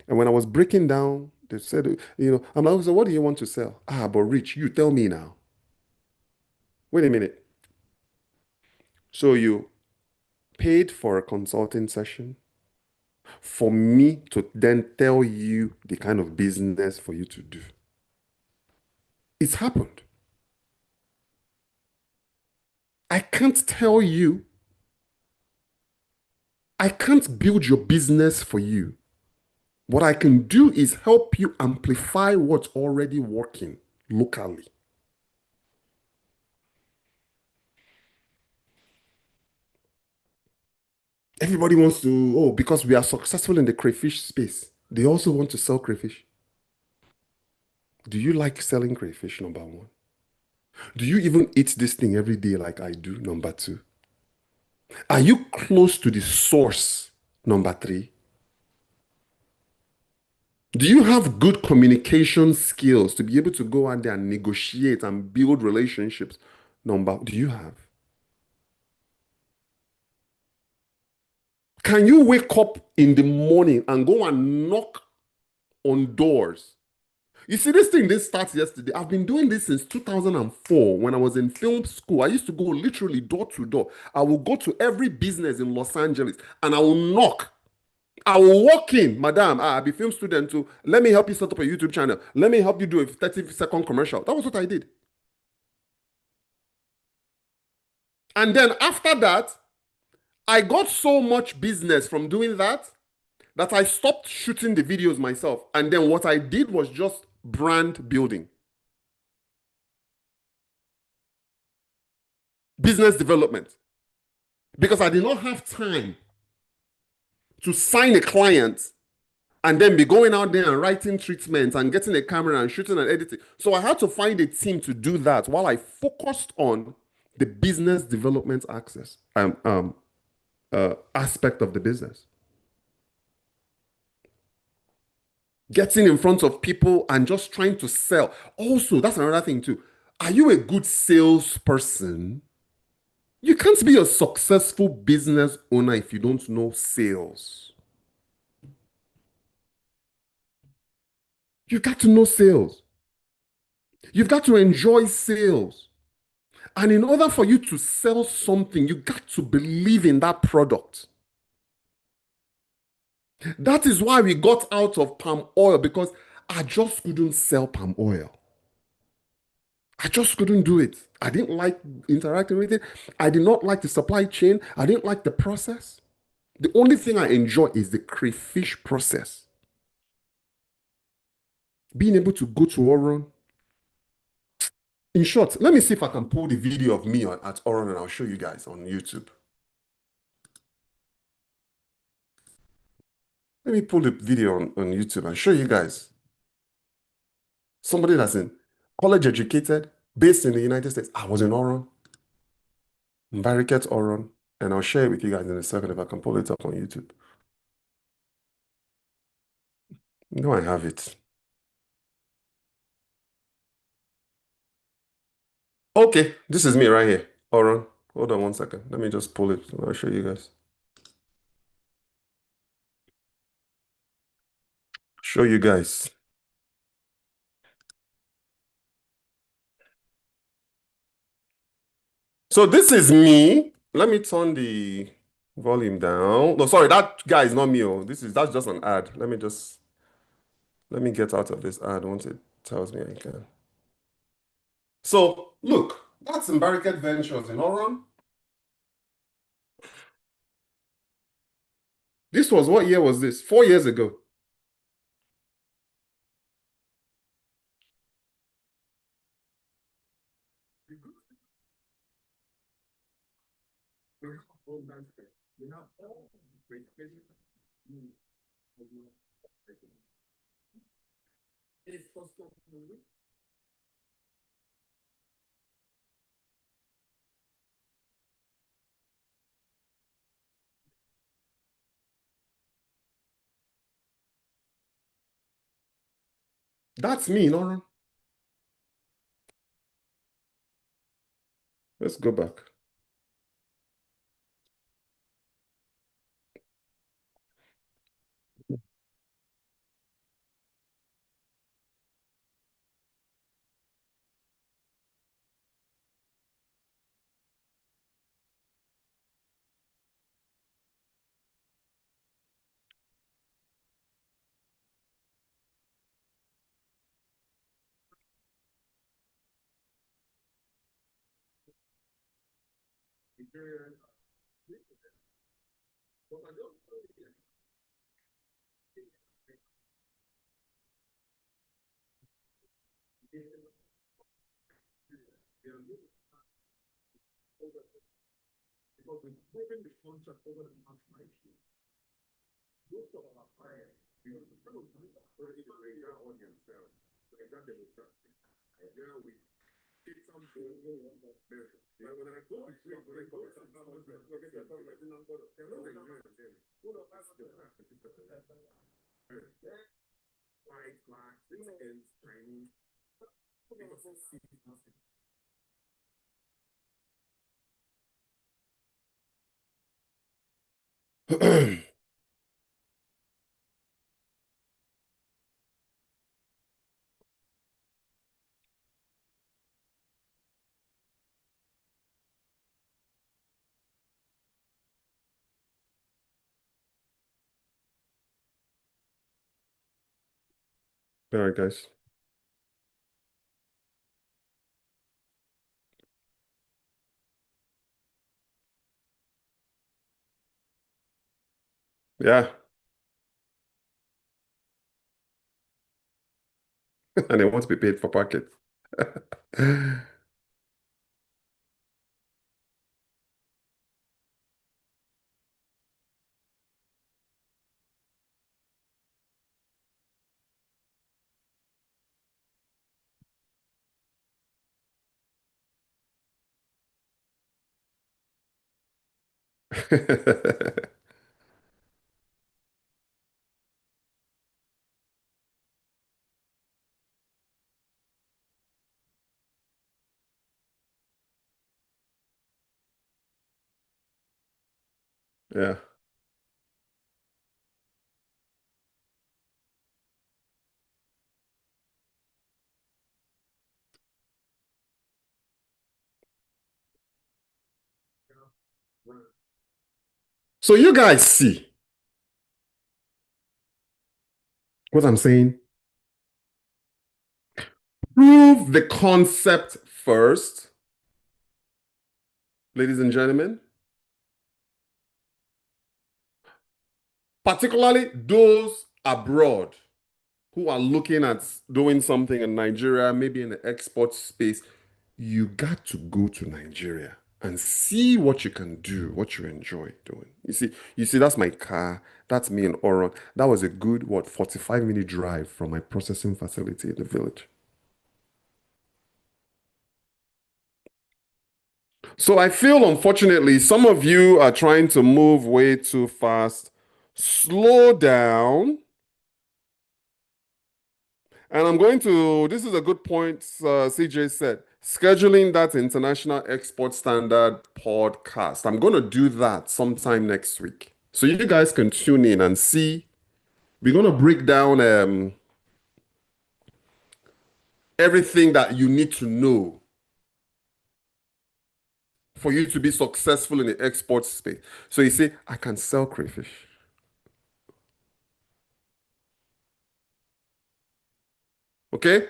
and when I was breaking down, they said, I'm like, so what do you want to sell? But Rich, you tell me now. Wait a minute. So you paid for a consulting session for me to then tell you the kind of business for you to do. It's happened. I can't tell you, I can't build your business for you. What I can do is help you amplify what's already working locally. Everybody wants to, oh, because we are successful in the crayfish space, they also want to sell crayfish. Do you like selling crayfish? Number one. Do you even eat this thing every day like I do? Number two. Are you close to the source? Number three. Do you have good communication skills to be able to go out there and negotiate and build relationships? Do you have? Can you wake up in the morning and go and knock on doors? You see, this thing didn't start yesterday. I've been doing this since 2004 when I was in film school. I used to go literally door to door. I will go to every business in Los Angeles and I will knock. I will walk in, madam, I'll be film student too. Let me help you set up a YouTube channel. Let me help you do a 30-second commercial. That was what I did. And then after that, I got so much business from doing that that I stopped shooting the videos myself. And then what I did was just brand building, business development, because I did not have time to sign a client and then be going out there and writing treatments and getting a camera and shooting and editing. So I had to find a team to do that while I focused on the business development aspect of the business. Getting in front of people and just trying to sell. Also, that's another thing too. Are you a good salesperson? You can't be a successful business owner if you don't know sales. You've got to know sales. You've got to enjoy sales. And in order for you to sell something, you got to believe in that product. That is why we got out of palm oil because I just couldn't sell palm oil. I just couldn't do it. I didn't like interacting with it. I did not like the supply chain. I didn't like the process. The only thing I enjoy is the crayfish process. Being able to go to Oron. In short, let me see if I can pull the video of me at Oron and I'll show you guys on YouTube. Let me pull the video on YouTube and show you guys. Somebody that's in college educated, based in the United States. I was in Oron, in Barricade, Oron, and I'll share it with you guys in a second if I can pull it up on YouTube. No, I have it. Okay, this is me right here. Oron, hold on one second. Let me just pull it and I'll show you guys. Show you guys. So this is me. Let me turn the volume down. No, sorry, that guy is not me. Oh, that's just an ad. Let me get out of this ad once it tells me I can. So look, that's in Barricade Ventures in Oron. This was what year was this? 4 years ago. That's me in Oron. Let's go back. All right, guys. Yeah. And they want to be paid for pockets. Yeah. So you guys see what I'm saying? Prove the concept first, ladies and gentlemen. Particularly those abroad who are looking at doing something in Nigeria, maybe in the export space. You got to go to Nigeria and see what you can do, what you enjoy doing. You see, that's my car. That's me in Oron. That was a good, what, 45-minute drive from my processing facility in the village. So I feel, unfortunately, some of you are trying to move way too fast. Slow down. And I'm going to, this is a good point, CJ said, scheduling that international export standard podcast. I'm going to do that sometime next week. So you guys can tune in and see. We're going to break down everything that you need to know for you to be successful in the export space. So you say, I can sell crayfish. Okay?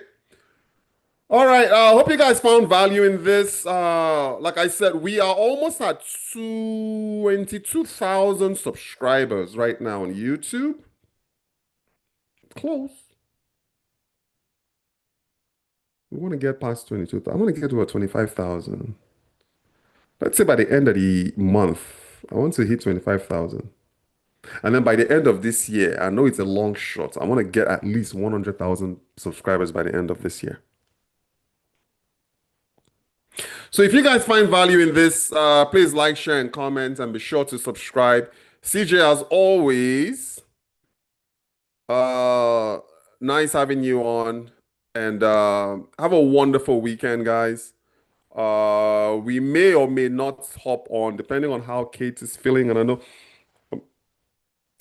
All right. I hope you guys found value in this. Like I said, we are almost at 22,000 subscribers right now on YouTube. Close. We want to get past 22,000. I want to get to about 25,000. Let's say by the end of the month, I want to hit 25,000. And then by the end of this year, I know it's a long shot. I want to get at least 100,000 subscribers by the end of this year. So if you guys find value in this, please like, share, and comment, and be sure to subscribe. CJ, as always, uh, nice having you on, and have a wonderful weekend, guys. We may or may not hop on, depending on how Kate is feeling, and I know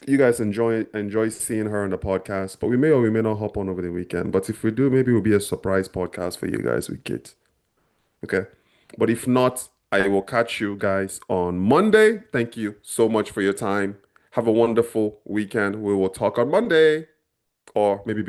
you guys enjoy seeing her on the podcast, but we may or we may not hop on over the weekend. But if we do, maybe it will be a surprise podcast for you guys with Kate. Okay. But if not, I will catch you guys on Monday. Thank you so much for your time. Have a wonderful weekend. We will talk on Monday or maybe before.